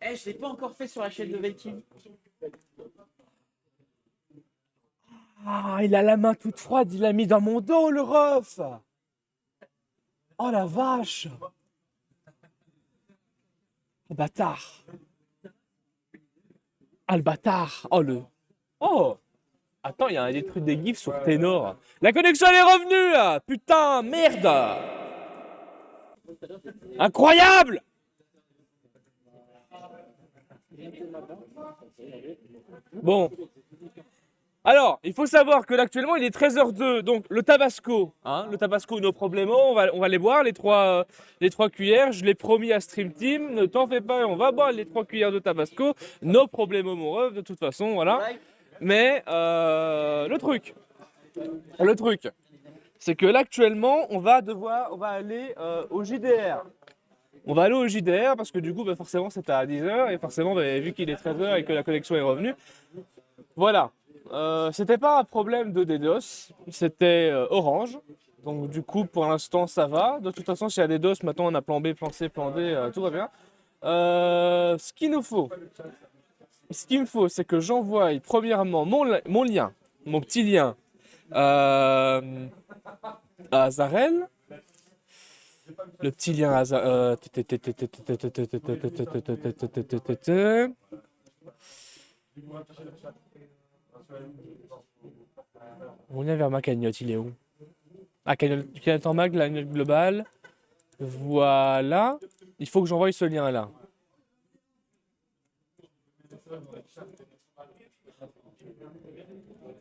Eh, je l'ai pas encore fait sur la chaîne de Viking. Ah, il a la main toute froide, il l'a mis dans mon dos, le ref. Oh la vache. Le bâtard. Ah, le bâtard. Oh, le... Oh. Attends, il y a des trucs des gifs sur Ténor. La connexion, elle est revenue, là. Putain, merde. Incroyable. Bon. Alors, il faut savoir que là, actuellement, il est 13h02. Donc, le Tabasco, le Tabasco, nos problèmes, on va les boire, les trois cuillères. Je l'ai promis à Stream Team. Ne t'en fais pas, on va boire les 3 cuillères de Tabasco. Nos problèmes, mon ref, de toute façon, voilà. Mais le truc, c'est que là, actuellement, on va aller au JDR. On va aller au JDR parce que du coup, forcément, c'était à 10h et forcément, vu qu'il est 13h et que la connexion est revenue, voilà. C'était pas un problème de DDoS, c'était Orange. Donc du coup, pour l'instant, ça va. De toute façon, s'il y a des DOS, maintenant on a plan B, plan C, plan D, tout va bien. Ce qu'il me faut, c'est que j'envoie premièrement mon lien, mon petit lien à Azarel. Le petit lien à Azarel. Mon lien vers ma cagnotte, il est où? Ah, cagnotte en mag, la cagnotte globale. Voilà. Il faut que j'envoie ce lien-là.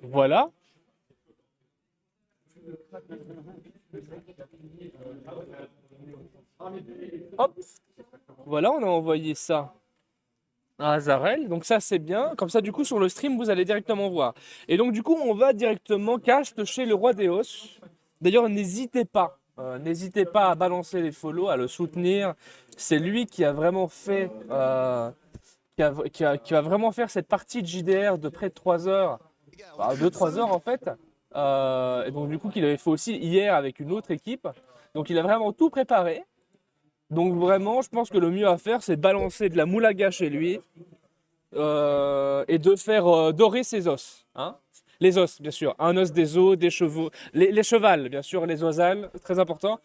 Voilà. Hop. Voilà, on a envoyé ça à Azarel. Donc ça, c'est bien. Comme ça, du coup, sur le stream, vous allez directement voir. Et donc, du coup, on va directement cast chez le roi Déos. D'ailleurs, n'hésitez pas. N'hésitez pas à balancer les follow, à le soutenir. C'est lui qui a vraiment fait, qui va vraiment faire cette partie de JDR de près de 3 heures, 2-3 heures en fait. Et donc du coup qu'il avait fait aussi hier avec une autre équipe. Donc il a vraiment tout préparé. Donc vraiment, je pense que le mieux à faire, c'est balancer de la moulaga chez lui et de faire dorer ses os. Hein. Les os, bien sûr. Un os des os, des chevaux. Les chevals, bien sûr, les osales, très important.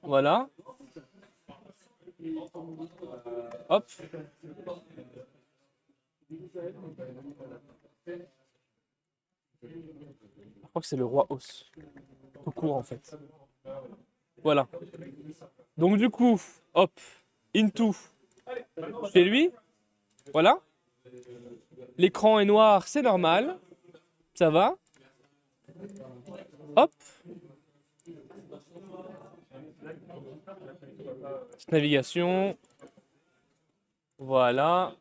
Voilà. Hop. Je crois que c'est le roi os. Tout court, en fait. Voilà. Donc du coup, hop, into chez lui. Voilà. L'écran est noir, c'est normal. Ça va. Hop. Petite navigation. Voilà.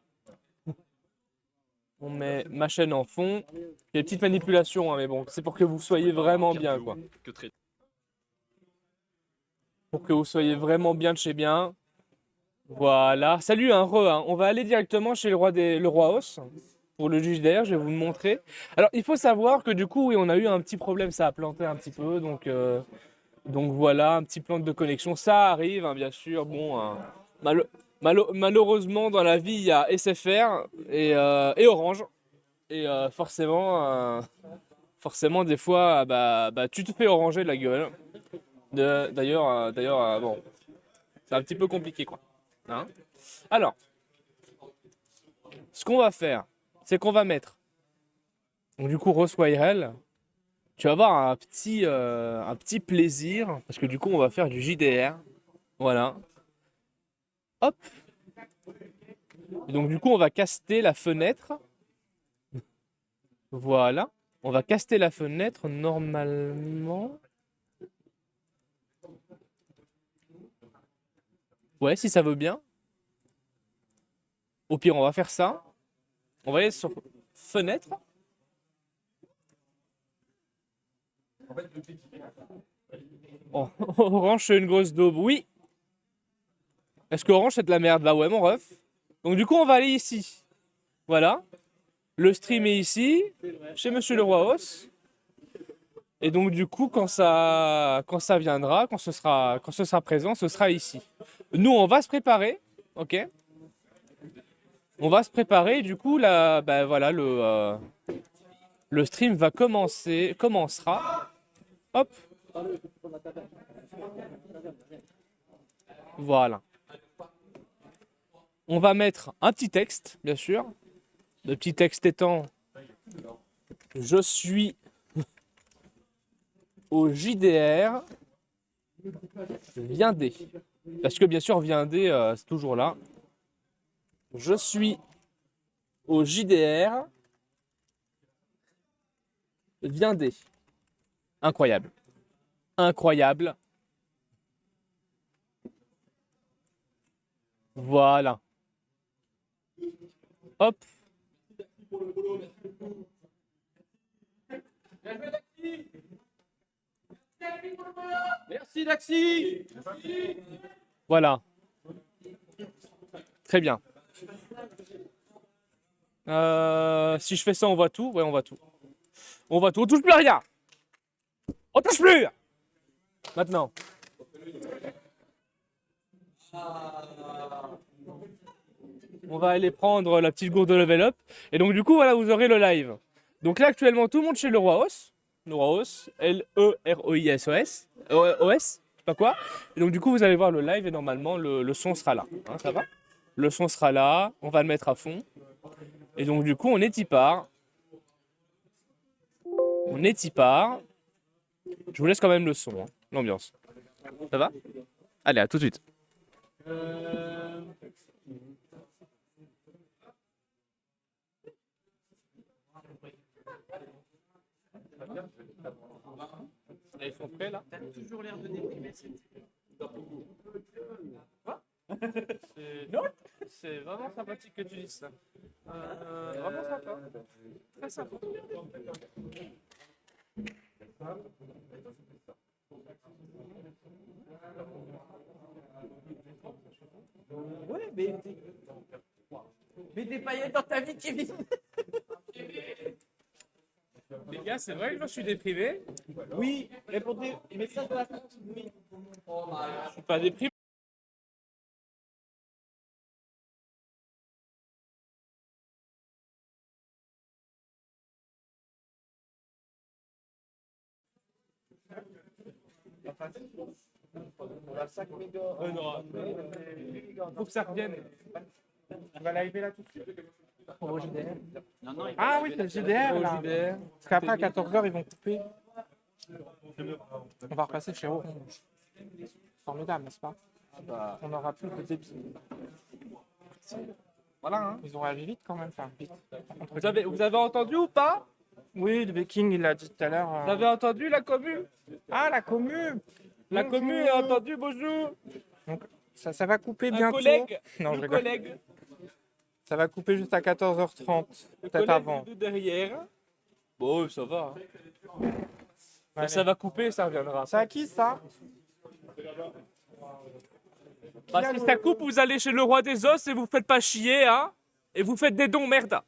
On met ma chaîne en fond. Il y a des petites manipulations, hein, mais bon, c'est pour que vous soyez vraiment bien, quoi. Pour que vous soyez vraiment bien de chez bien. Voilà. Salut, hein. On va aller directement chez le roi Os. Pour le juge d'air, je vais vous le montrer. Alors, il faut savoir que du coup, oui, on a eu un petit problème, ça a planté un petit peu, donc voilà, un petit plante de connexion, ça arrive, hein, bien sûr. Bon, hein, malheureusement, dans la vie, il y a SFR et Orange, et forcément, des fois, tu te fais oranger de la gueule. D'ailleurs, bon, c'est un petit peu compliqué, quoi. Hein. Alors, ce qu'on va faire, c'est qu'on va mettre, donc du coup, Rose Wirel, tu vas avoir un petit plaisir, parce que du coup, on va faire du JDR, voilà, hop, et donc du coup, on va caster la fenêtre, voilà, on va caster la fenêtre, normalement, ouais, si ça veut bien, au pire, on va faire ça, on va aller sur fenêtre, oh, Orange, c'est une grosse daube. Oui. Est-ce que Orange, c'est de la merde? Bah ouais, mon ref. Donc du coup, on va aller ici. Voilà. Le stream est ici, chez Monsieur le Roi Os. Et donc du coup, quand ça viendra, quand ce sera présent, ce sera ici. Nous, on va se préparer, ok? On va se préparer. Du coup, là, bah, voilà, le stream commencera. Hop, voilà. On va mettre un petit texte, bien sûr. Le petit texte étant, je suis au JDR, viendez. Parce que bien sûr, viendez, c'est toujours là. Je suis au JDR, viendez. Incroyable. Incroyable. Voilà. Hop. Merci Daxi. Voilà. Très bien. Si je fais ça, on voit tout. Ouais, on voit tout. On voit tout. On touche plus à rien. On touche plus. Maintenant. On va aller prendre la petite gourde de level up. Et donc, du coup, voilà, vous aurez le live. Donc là, actuellement, tout le monde chez le Roi Os. Le Roi Os. Leroisos. OS. Je sais pas quoi. Et donc, du coup, vous allez voir le live et normalement, le son sera là. Hein, ça va? Le son sera là. On va le mettre à fond. Et donc, du coup, on est y part. On est y part. Je vous laisse quand même le son, hein, l'ambiance. Ça va? Allez, à tout de suite. Ils sont prêts là? T'as toujours l'air de déprimer. Non, c'est vraiment sympathique que tu dises ça. Vraiment sympa. Très sympa. Ouais, mais des paillettes dans ta vie, Kevin. Les gars, c'est vrai que je suis déprimé. Oui, répondez aux messages de la fin. Oui. Je suis pas déprimé. Non, faut que ça revienne. On va live là tout de suite. Au JDR. Non, non, Ah oui, c'est le GDR Au là. JDR. Parce qu'après à 14h ils vont couper. On va repasser chez Orange. Formidable, n'est-ce pas? On n'aura plus de débit. Voilà. Hein. Ils ont réagi vite quand même, enfin vite. Vous avez entendu ou pas? Oui, le Viking il l'a dit tout à l'heure. Vous avez entendu la commune? Ah la commu. La Bonjour. commune a entendu, bonjour. Donc, ça va couper Un bientôt. collègue. Non, je Deux rigole. collègues. Ça va couper juste à 14h30, Le peut-être collègue avant. de derrière. Bon, ça va. Hein. Allez. Ça va couper, ça reviendra. C'est à qui ça? Parce que ça coupe, vous allez chez le roi des os et vous faites pas chier, hein. Et vous faites des dons, merde.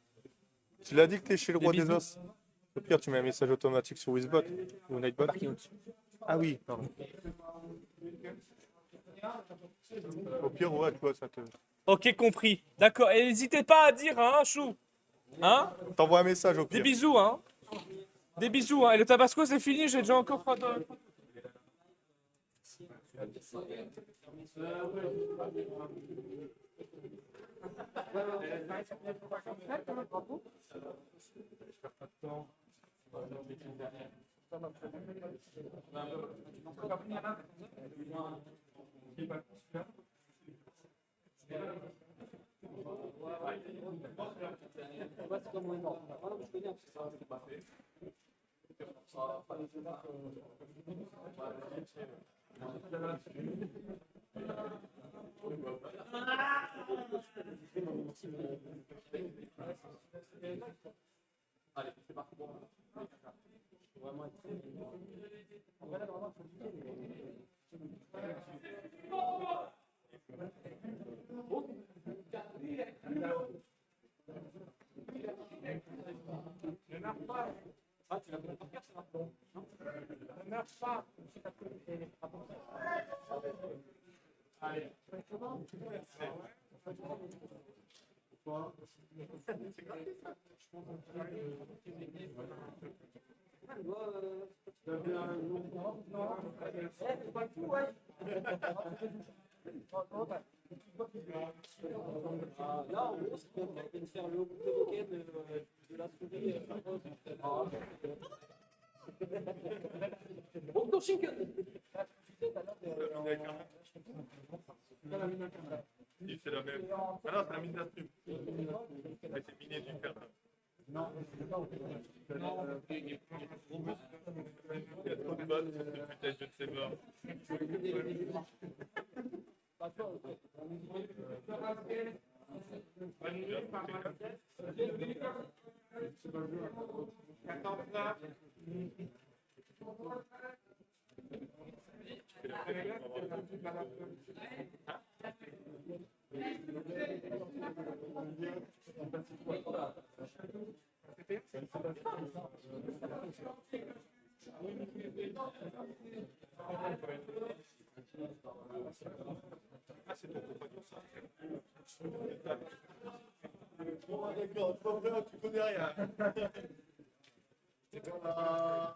Tu l'as dit que t'es chez le Des roi des bisous. os. Au pire, tu mets un message automatique sur Wizbot ou Nightbot. Ah oui, pardon. Au pire, ouais, tu vois, ça te. Ok, compris. D'accord. Et n'hésitez pas à dire, hein, chou. Hein? T'envoies un message au Des pire. bisous, hein. Des bisous, hein. Et le tabasco, c'est fini, j'ai déjà encore pas de... Là, en gros, c'est qu'on va faire le bouquet de la souris. Bon, ton chicken. Si, c'est la même. Ah non, c'est la mine d'Astrup. Mais c'est miné du fer. Il y a trop de bonnes sur ce putain de jeu de sévère. Ah, c'est ton compagnon, ça. Bon, d'accord, tu connais rien. C'est comme un...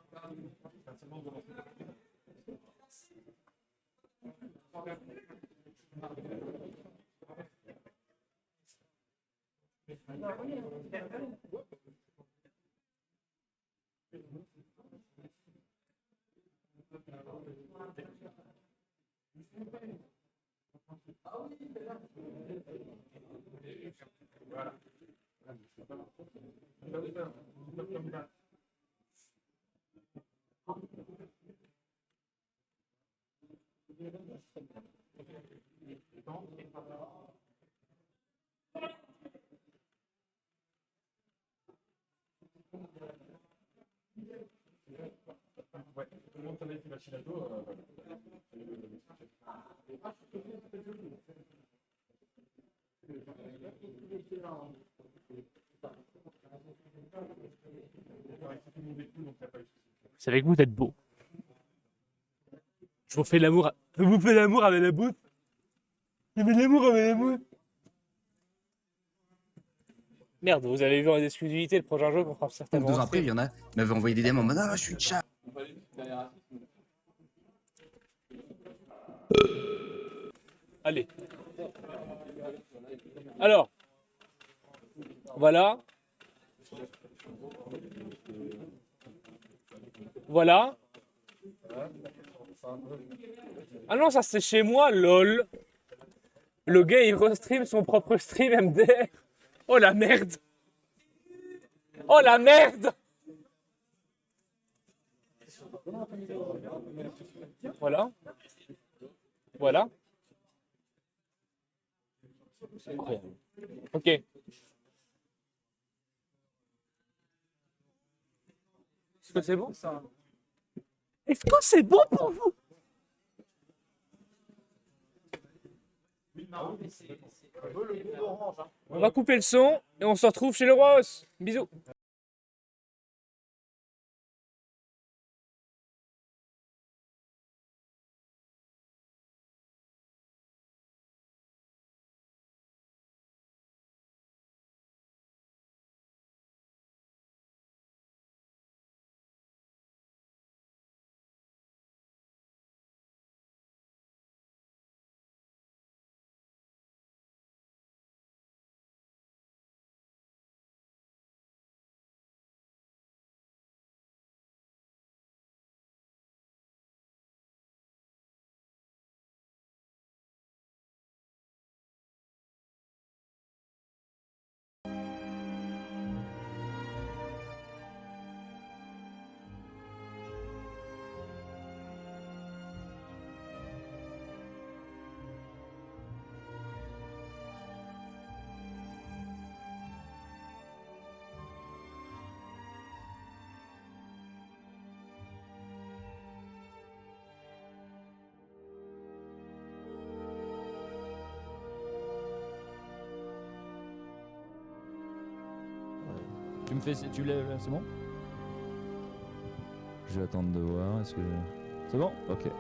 C'est avec vous d'être beau. Je vous fais l'amour. Je vous fais l'amour avec la bouche. Je fais l'amour avec la bouche. Merde, vous avez vu en exclusivité le prochain jeu qu'on fera certainement. 2 ans après, il y en a qui m'avaient envoyé des DM en mode ah, je suis chat. Allez. Alors. Voilà. Voilà. Ah non, ça c'est chez moi, lol. Le gars il restream son propre stream MDR. Oh la merde. Oh la merde. Voilà. Voilà. Incroyable. Ok. Est-ce que c'est bon ça? Est-ce que c'est bon pour vous? On va couper le son et on se retrouve chez le Ross. Bisous. Tu me fais, tu lèves là, c'est bon? Je vais attendre de voir. Est-ce que c'est bon? Ok.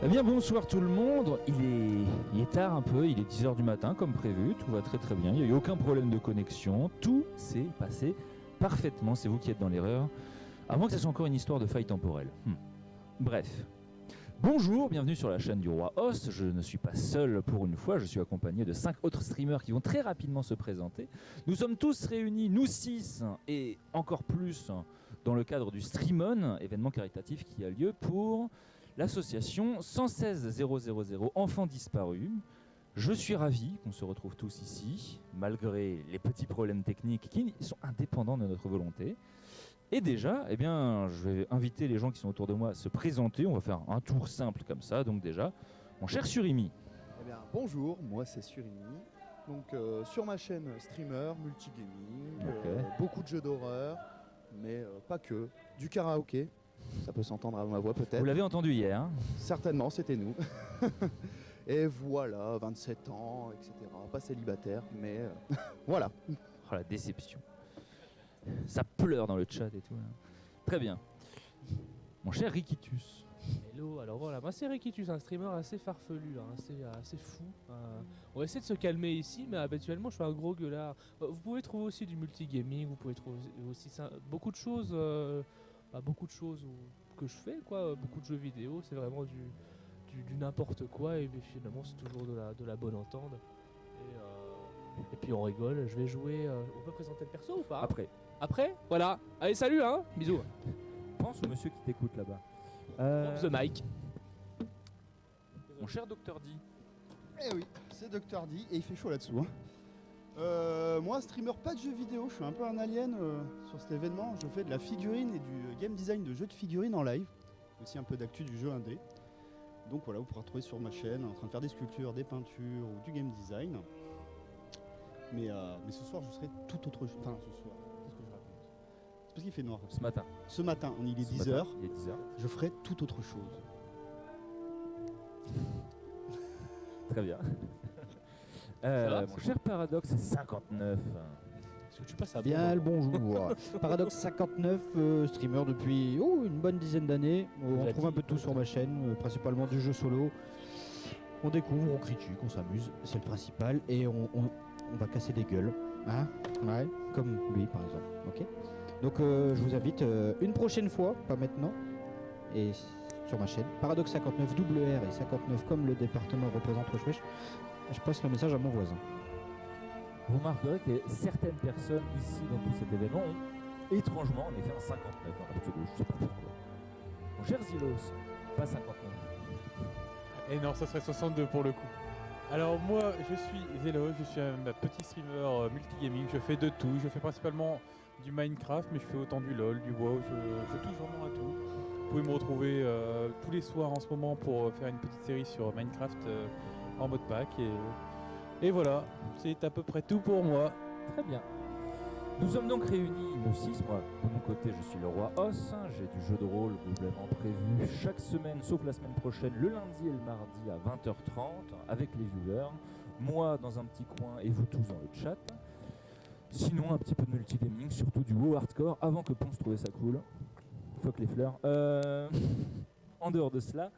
Eh bien bonsoir tout le monde, il est tard un peu, il est 10h du matin comme prévu, tout va très très bien, il n'y a eu aucun problème de connexion, tout s'est passé parfaitement, c'est vous qui êtes dans l'erreur, à moins que ce soit encore une histoire de faille temporelle. Bref. Bonjour, bienvenue sur la chaîne du Roi Os, je ne suis pas seul pour une fois, je suis accompagné de 5 autres streamers qui vont très rapidement se présenter. Nous sommes tous réunis, nous 6, et encore plus dans le cadre du Streamon, événement caritatif qui a lieu pour l'association 116 000 Enfants Disparus. Je suis ravi qu'on se retrouve tous ici, malgré les petits problèmes techniques qui sont indépendants de notre volonté. Et déjà, eh bien, je vais inviter les gens qui sont autour de moi à se présenter. On va faire un tour simple comme ça. Donc déjà, mon cher Surimi. Eh bien, bonjour, moi c'est Surimi. Donc sur ma chaîne streamer, multigaming, beaucoup de jeux d'horreur, mais pas que. Du karaoké, ça peut s'entendre à ma voix peut-être. Vous l'avez entendu hier. Certainement, c'était nous. Et voilà, 27 ans, etc. Pas célibataire, mais voilà. Oh la déception. Ça pleure dans le chat et tout. Là. Très bien. Mon cher Rikitus. Hello, alors voilà, moi c'est Rikitus, un streamer assez farfelu, là, assez fou. On va essayer de se calmer ici, mais habituellement je suis un gros gueulard. Vous pouvez trouver aussi du multigaming, vous pouvez trouver aussi beaucoup de choses, que je fais, quoi, beaucoup de jeux vidéo, c'est vraiment du n'importe quoi, et finalement c'est toujours de la bonne entente. Et puis on rigole, je vais jouer. On peut présenter le perso ou pas? Après? Voilà. Allez, salut, hein. Bisous. Pense au monsieur qui t'écoute là-bas. Drop the mic. Mon cher Dr. D. Eh oui, c'est Dr. D et il fait chaud là-dessous. Moi, streamer pas de jeux vidéo, je suis un peu un alien sur cet événement. Je fais de la figurine et du game design de jeux de figurines en live. Aussi un peu d'actu du jeu indé. Donc voilà, vous pourrez retrouver sur ma chaîne en train de faire des sculptures, des peintures ou du game design. Mais ce soir, je serai tout autre chose. Enfin, ce soir, qu'est-ce que je raconte? C'est parce qu'il fait noir. Ce matin. Ce matin, il est 10h. Il est 10h. Je ferai tout autre chose. Très bien. Mon cher Paradox 59. Est-ce que tu passes à Bien le bonjour. Paradox 59, streamer depuis une bonne dizaine d'années. On trouve un peu de tout sur ma chaîne, principalement du jeu solo. On découvre, on critique, on s'amuse, c'est le principal. Et on va casser des gueules. Hein, ouais, comme lui par exemple. Ok. Donc je vous invite une prochaine fois, pas maintenant, et sur ma chaîne. Paradox 59 WR et 59 comme le département représente Wesh. Je passe le message à mon voisin. Vous remarquerez que certaines personnes ici dans tout cet événement ont étrangement en effet un 59 dans l'absolu, je sais pas pourquoi. Mon cher Zilos, pas 59. Et non, ça serait 62 pour le coup. Alors moi, je suis Zelo, je suis un petit streamer multigaming, je fais de tout, je fais principalement du Minecraft, mais je fais autant du LoL, du WoW, je touche vraiment à tout. Vous pouvez me retrouver tous les soirs en ce moment pour faire une petite série sur Minecraft en mode pack, et voilà, c'est à peu près tout pour moi. Très bien. Nous sommes donc réunis, nous 6, moi de mon côté je suis le Roi Os, j'ai du jeu de rôle globalement prévu chaque semaine, sauf la semaine prochaine, le lundi et le mardi à 20h30 avec les viewers, moi dans un petit coin et vous tous dans le chat. Sinon un petit peu de multigaming, surtout du WoW hardcore, avant que Ponce trouvait ça cool. Fuck les fleurs. En dehors de cela,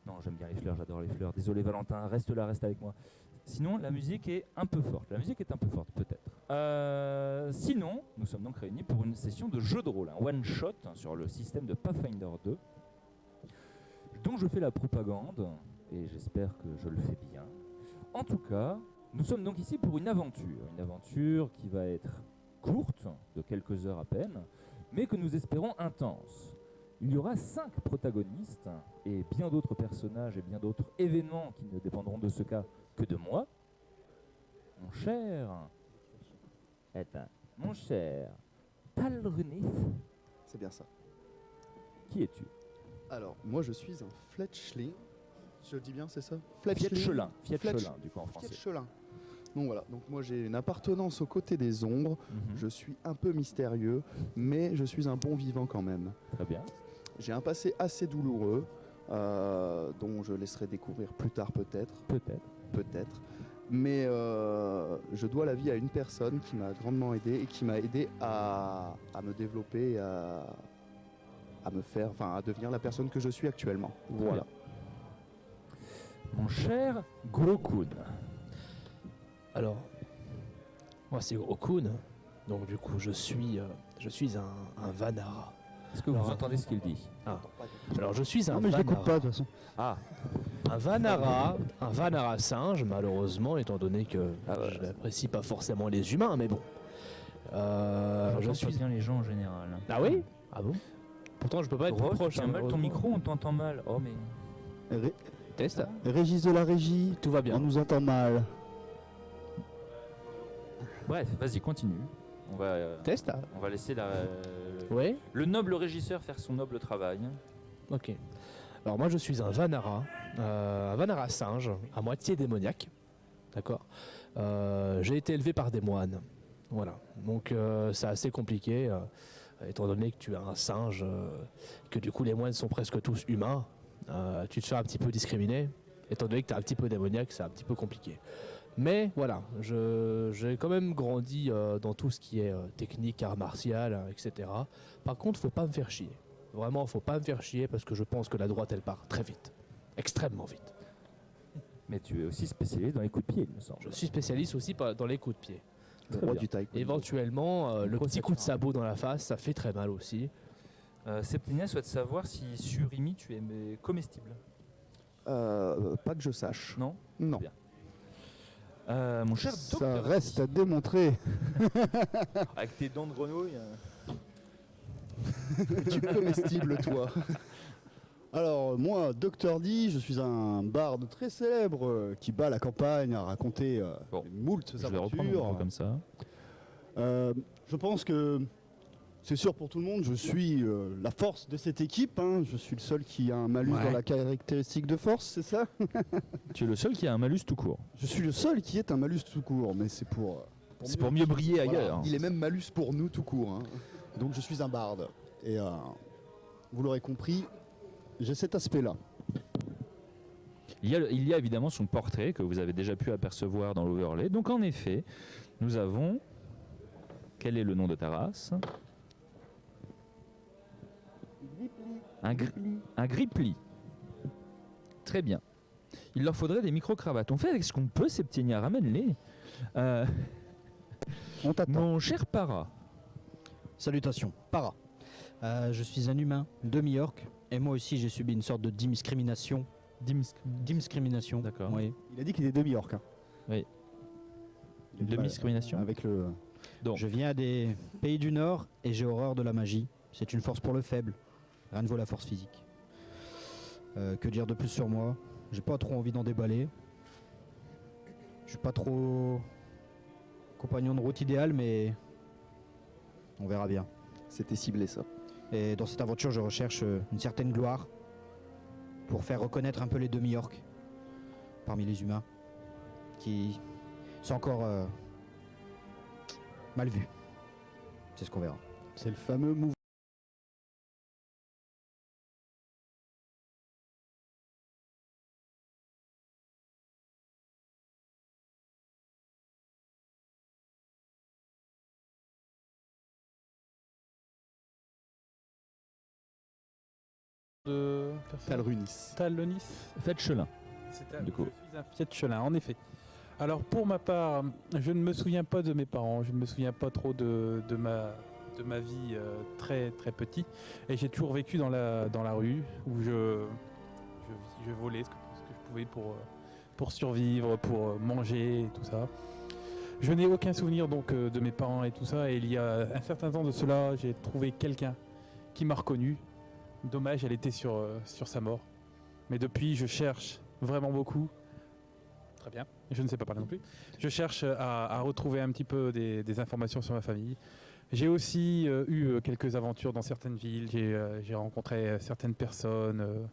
non j'aime bien les fleurs, j'adore les fleurs, désolé Valentin, reste là, reste avec moi. Sinon, la musique est un peu forte. La musique est un peu forte, peut-être. Sinon, nous sommes donc réunis pour une session de jeu de rôle, un one-shot sur le système de Pathfinder 2, dont je fais la propagande, et j'espère que je le fais bien. En tout cas, nous sommes donc ici pour une aventure qui va être courte, de quelques heures à peine, mais que nous espérons intense. Il y aura 5 protagonistes, et bien d'autres personnages et bien d'autres événements qui ne dépendront de ce cas que de moi. Mon cher Talrunith. C'est bien ça. Qui es-tu? Alors, moi je suis un Fletchling. Je le dis bien, c'est ça? Fietchelin, du coup en français. Fietchelin. Donc voilà, donc moi j'ai une appartenance aux côtés des ombres. Je suis un peu mystérieux, mais je suis un bon vivant quand même. Très bien. J'ai un passé assez douloureux, dont je laisserai découvrir plus tard peut-être. Peut-être. Mais je dois la vie à une personne qui m'a grandement aidé et qui m'a aidé à me développer, à devenir la personne que je suis actuellement. Voilà. Mon cher Gokun. Alors, moi c'est Okun, donc du coup je suis un Vanara. Est-ce que vous entendez ce qu'il dit? Alors je suis un Non, mais je l'écoute Vanara. pas, de toute façon. Ah, Un Vanara singe, malheureusement, étant donné que je n'apprécie pas forcément les humains, mais bon. Je suis bien les gens en général. Ah oui? Ah bon? Pourtant je peux pas être plus proche. Tiens hein, mal ton malheureusement. micro, on t'entend mal. Oh mais... Test. Régis de la régie, Tout va on bien. nous entend mal. Bref, vas-y, continue. On Test. va laisser Ouais. le noble régisseur faire son noble travail. Ok. Alors moi je suis un Vanara singe, à moitié démoniaque. D'accord. J'ai été élevé par des moines. Voilà. Donc c'est assez compliqué, étant donné que tu es un singe, que du coup les moines sont presque tous humains. Tu te fais un petit peu discriminer. Étant donné que tu es un petit peu démoniaque, c'est un petit peu compliqué. Mais voilà, j'ai quand même grandi dans tout ce qui est technique, art martial, etc. Par contre, faut pas me faire chier. Vraiment, faut pas me faire chier parce que je pense que la droite, elle part très vite. Extrêmement vite. Mais tu es aussi spécialisé dans les coups de pied, il me semble. Je suis spécialiste aussi dans les coups de pied. Très bien. Du taekwondo. Éventuellement, le petit coup de sabot dans la face, ça fait très mal aussi. Septinia souhaite savoir si sur Imi tu es comestible. Pas que je sache. Non? Non. Bien. Mon cher Ça docteur, reste à démontrer. avec tes dents de grenouille. Tu es comestible, toi. Alors, moi, Dr. D, je suis un barde très célèbre qui bat la campagne à raconter moult Je vais reprendre mon aventures. micro comme ça. Je pense que c'est sûr pour tout le monde, je suis la force de cette équipe. Hein. Je suis le seul qui a un malus dans la caractéristique de force, c'est ça? Tu es le seul qui a un malus tout court. Je suis le seul qui ait un malus tout court, mais c'est pour mieux briller Voilà. ailleurs. Il est même malus pour nous tout court. Hein. Donc je suis un barde. Et vous l'aurez compris, j'ai cet aspect-là. Il y a évidemment son portrait que vous avez déjà pu apercevoir dans l'overlay. Donc en effet, nous avons... Quel est le nom de ta race? Un Grippli. Très bien. Il leur faudrait des micro-cravates. On fait avec ce qu'on peut, Septinia, ramène-les. On t'attend. Mon cher Para. Salutations, Para. Je suis un humain de New-York et moi aussi j'ai subi une sorte de discrimination. Discrimination. D'accord. Oui. Il a dit qu'il est de New-York. Hein. Oui. Il a du De mal discrimination. avec le... Donc, Je viens des pays du Nord et j'ai horreur de la magie. C'est une force pour le faible. Rien ne vaut la force physique. Que dire de plus sur moi? J'ai pas trop envie d'en déballer. Je suis pas trop compagnon de route idéal, mais on verra bien. C'était ciblé ça. Et dans cette aventure, je recherche une certaine gloire pour faire reconnaître un peu les demi-orques parmi les humains qui sont encore mal vus. C'est ce qu'on verra. C'est le fameux mouvement. De personne. Talrunis. Tallonis. faites chelin. Du coup. Je suis un Fiat Chelin, en effet. Alors pour ma part, je ne me souviens pas de mes parents, je ne me souviens pas trop de ma vie très très petit, et j'ai toujours vécu dans la rue où je volais ce que je pouvais pour survivre, pour manger et tout ça. Je n'ai aucun souvenir donc de mes parents et tout ça, et il y a un certain temps de cela, j'ai trouvé quelqu'un qui m'a reconnu. Dommage, elle était sur sa mort. Mais depuis, je cherche vraiment beaucoup. Très bien, je ne sais pas parler non plus. Je cherche à retrouver un petit peu des informations sur ma famille. J'ai aussi eu quelques aventures dans certaines villes. J'ai rencontré certaines personnes,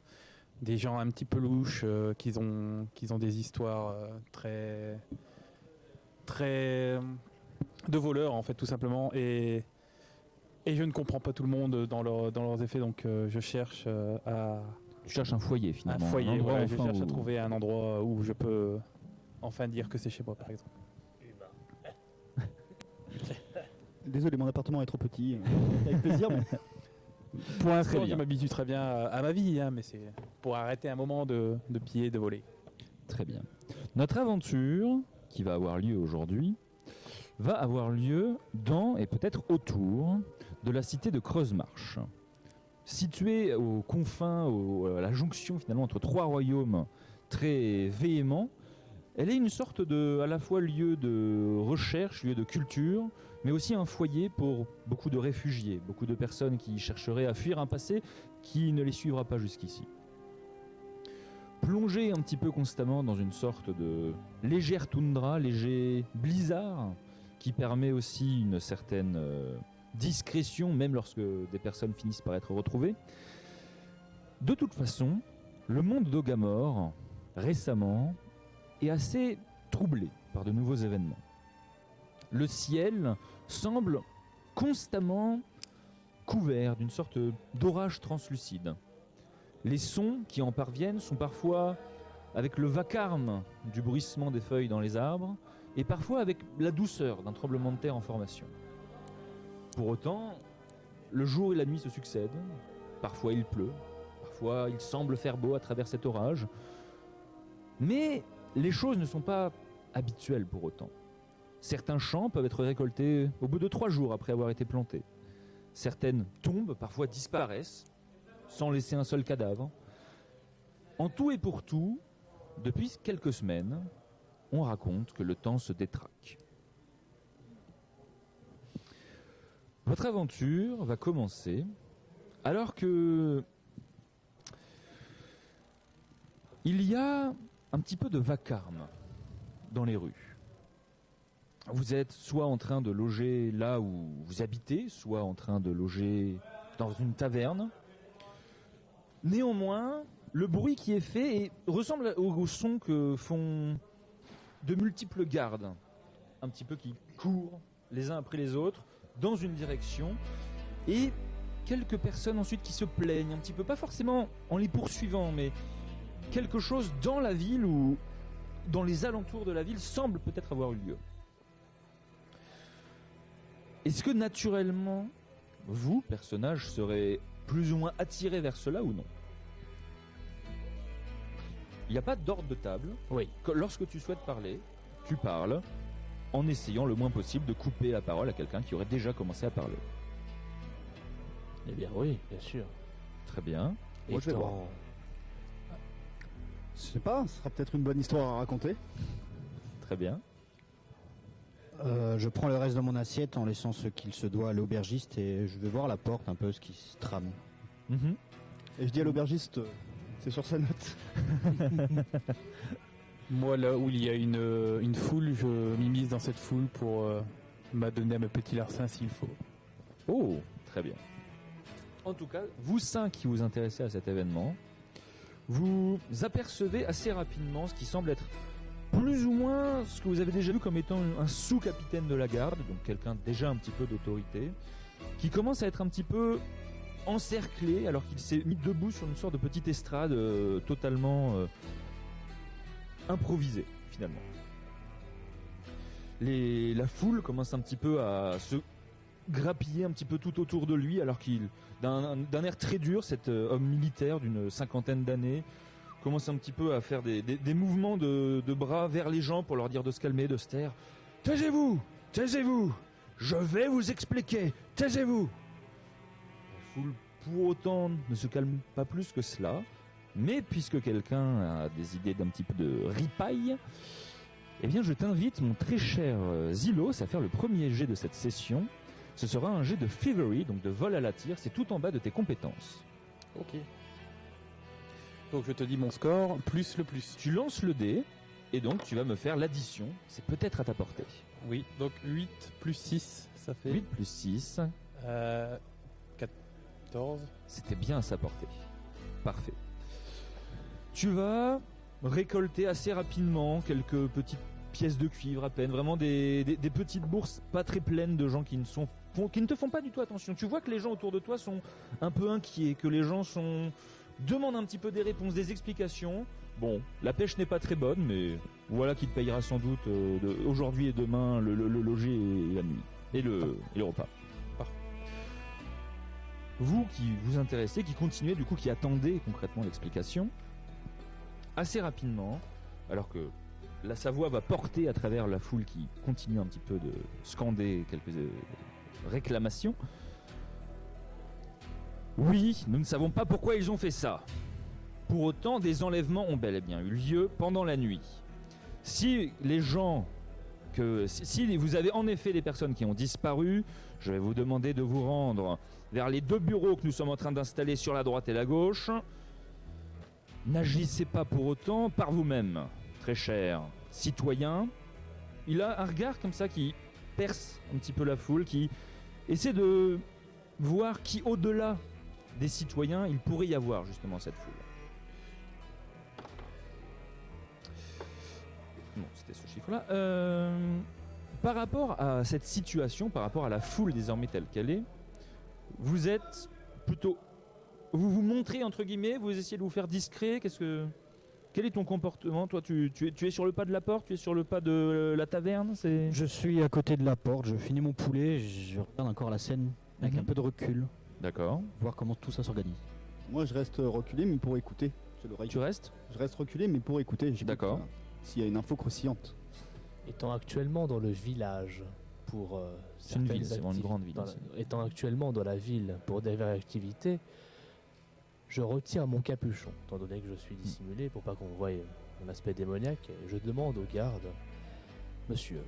des gens un petit peu louches qui ont des histoires très de voleurs en fait tout simplement. Et je ne comprends pas tout le monde dans leurs effets, donc je cherche à... Tu cherches un foyer finalement. Un foyer, un endroit voilà, je enfin cherche à où- trouver un endroit où je peux enfin dire que c'est chez moi, par exemple. Désolé, mon appartement est trop petit. Avec plaisir, mais... Pour l'instant, bien. je m'habitue très bien à ma vie, hein, mais c'est pour arrêter un moment de piller, de voler. Très bien. Notre aventure, qui va avoir lieu aujourd'hui, va avoir lieu dans et peut-être autour de la cité de Creuse-Marche. Située aux confins, à la jonction finalement entre trois royaumes très véhéments, elle est une sorte de, à la fois lieu de recherche, lieu de culture, mais aussi un foyer pour beaucoup de réfugiés, beaucoup de personnes qui chercheraient à fuir un passé qui ne les suivra pas jusqu'ici. Plongé un petit peu constamment dans une sorte de légère toundra, léger blizzard, qui permet aussi une certaine discrétion, même lorsque des personnes finissent par être retrouvées. De toute façon, le monde d'Ogamor, récemment, est assez troublé par de nouveaux événements. Le ciel semble constamment couvert d'une sorte d'orage translucide. Les sons qui en parviennent sont parfois avec le vacarme du bruissement des feuilles dans les arbres et parfois avec la douceur d'un tremblement de terre en formation. Pour autant, le jour et la nuit se succèdent. Parfois il pleut, parfois il semble faire beau à travers cet orage. Mais les choses ne sont pas habituelles pour autant. Certains champs peuvent être récoltés au bout de 3 jours après avoir été plantés. Certaines tombes, parfois disparaissent, sans laisser un seul cadavre. En tout et pour tout, depuis quelques semaines, on raconte que le temps se détraque. Votre aventure va commencer alors que il y a un petit peu de vacarme dans les rues. Vous êtes soit en train de loger là où vous habitez, soit en train de loger dans une taverne. Néanmoins, le bruit qui est fait ressemble au son que font de multiples gardes, un petit peu qui courent les uns après les autres dans une direction, et quelques personnes ensuite qui se plaignent un petit peu, pas forcément en les poursuivant, mais quelque chose dans la ville ou dans les alentours de la ville semble peut-être avoir eu lieu. Est-ce que naturellement, vous, personnage, serez plus ou moins attiré vers cela ou non? Il n'y a pas d'ordre de table. Oui. Lorsque tu souhaites parler, tu parles en essayant le moins possible de couper la parole à quelqu'un qui aurait déjà commencé à parler. Eh bien oui, bien sûr. Très bien. Moi, je vais voir. Je sais pas, ce sera peut-être une bonne histoire à raconter. Très bien. Je prends le reste de mon assiette en laissant ce qu'il se doit à l'aubergiste et je vais voir à la porte un peu ce qui se trame. Et je dis à l'aubergiste, c'est sur sa note. Moi, là où il y a une foule, je m'immisce dans cette foule pour m'adonner à mes petits larcins s'il faut. Oh, très bien. En tout cas, vous 5 qui vous intéressez à cet événement, vous apercevez assez rapidement ce qui semble être plus ou moins ce que vous avez déjà vu comme étant un sous-capitaine de la garde, donc quelqu'un déjà un petit peu d'autorité, qui commence à être un petit peu encerclé alors qu'il s'est mis debout sur une sorte de petite estrade totalement improvisée finalement. La foule commence un petit peu à se grappiller un petit peu tout autour de lui alors qu'il, d'un air très dur, cet homme militaire d'une 50aine d'années commence un petit peu à faire des mouvements de bras vers les gens pour leur dire de se calmer, de se taire. Taisez-vous, taisez-vous, je vais vous expliquer, taisez-vous. La foule pour autant ne se calme pas plus que cela, mais puisque quelqu'un a des idées d'un petit peu de ripaille, eh bien je t'invite mon très cher Zilos à faire le premier jet de cette session. Ce sera un jet de thievery, donc de vol à la tire, c'est tout en bas de tes compétences. Ok. Donc je te dis mon score, plus le plus. Tu lances le dé, et donc tu vas me faire l'addition, c'est peut-être à ta portée. Oui, donc 8 plus 6, ça fait... 8 plus 6. 14. C'était bien à sa portée. Parfait. Tu vas récolter assez rapidement quelques petites pièces de cuivre à peine, vraiment des petites bourses pas très pleines de gens qui ne te font pas du tout attention. Tu vois que les gens autour de toi sont un peu inquiets, que les gens demandent un petit peu des réponses, des explications. Bon, la pêche n'est pas très bonne, mais voilà qui te payera sans doute aujourd'hui et demain le logis et la nuit. Et le repas. Parfait. Vous qui vous intéressez, qui continuez du coup, qui attendez concrètement l'explication, assez rapidement, alors que sa voix va porter à travers la foule qui continue un petit peu de scander quelques réclamations. Oui, nous ne savons pas pourquoi ils ont fait ça. Pour autant, des enlèvements ont bel et bien eu lieu pendant la nuit. Si vous avez en effet des personnes qui ont disparu, je vais vous demander de vous rendre vers les 2 bureaux que nous sommes en train d'installer sur la droite et la gauche. N'agissez pas pour autant par vous-même, très cher citoyen. Il a un regard comme ça qui perce un petit peu la foule, qui essaie de voir qui, au-delà des citoyens, il pourrait y avoir justement cette foule. Bon, c'était ce chiffre-là. Par rapport à cette situation, par rapport à la foule désormais telle qu'elle est, vous êtes plutôt... Vous vous montrez entre guillemets, vous essayez de vous faire discret. Quel est ton comportement? Toi, tu es sur le pas de la porte, tu es sur le pas de la taverne. Je suis à côté de la porte, je finis mon poulet, je regarde encore la scène avec un peu de recul. D'accord. Voir comment tout ça s'organise. Moi, je reste reculé, mais pour écouter. Tu restes? Je reste reculé, mais pour écouter. J'écoute, D'accord. S'il y a une info croustillante. Étant actuellement dans le village pour c'est une ville, c'est vraiment une grande ville. Étant actuellement dans la ville pour des activités, je retire mon capuchon, étant donné que je suis dissimulé pour pas qu'on voie mon aspect démoniaque. Je demande au garde, monsieur,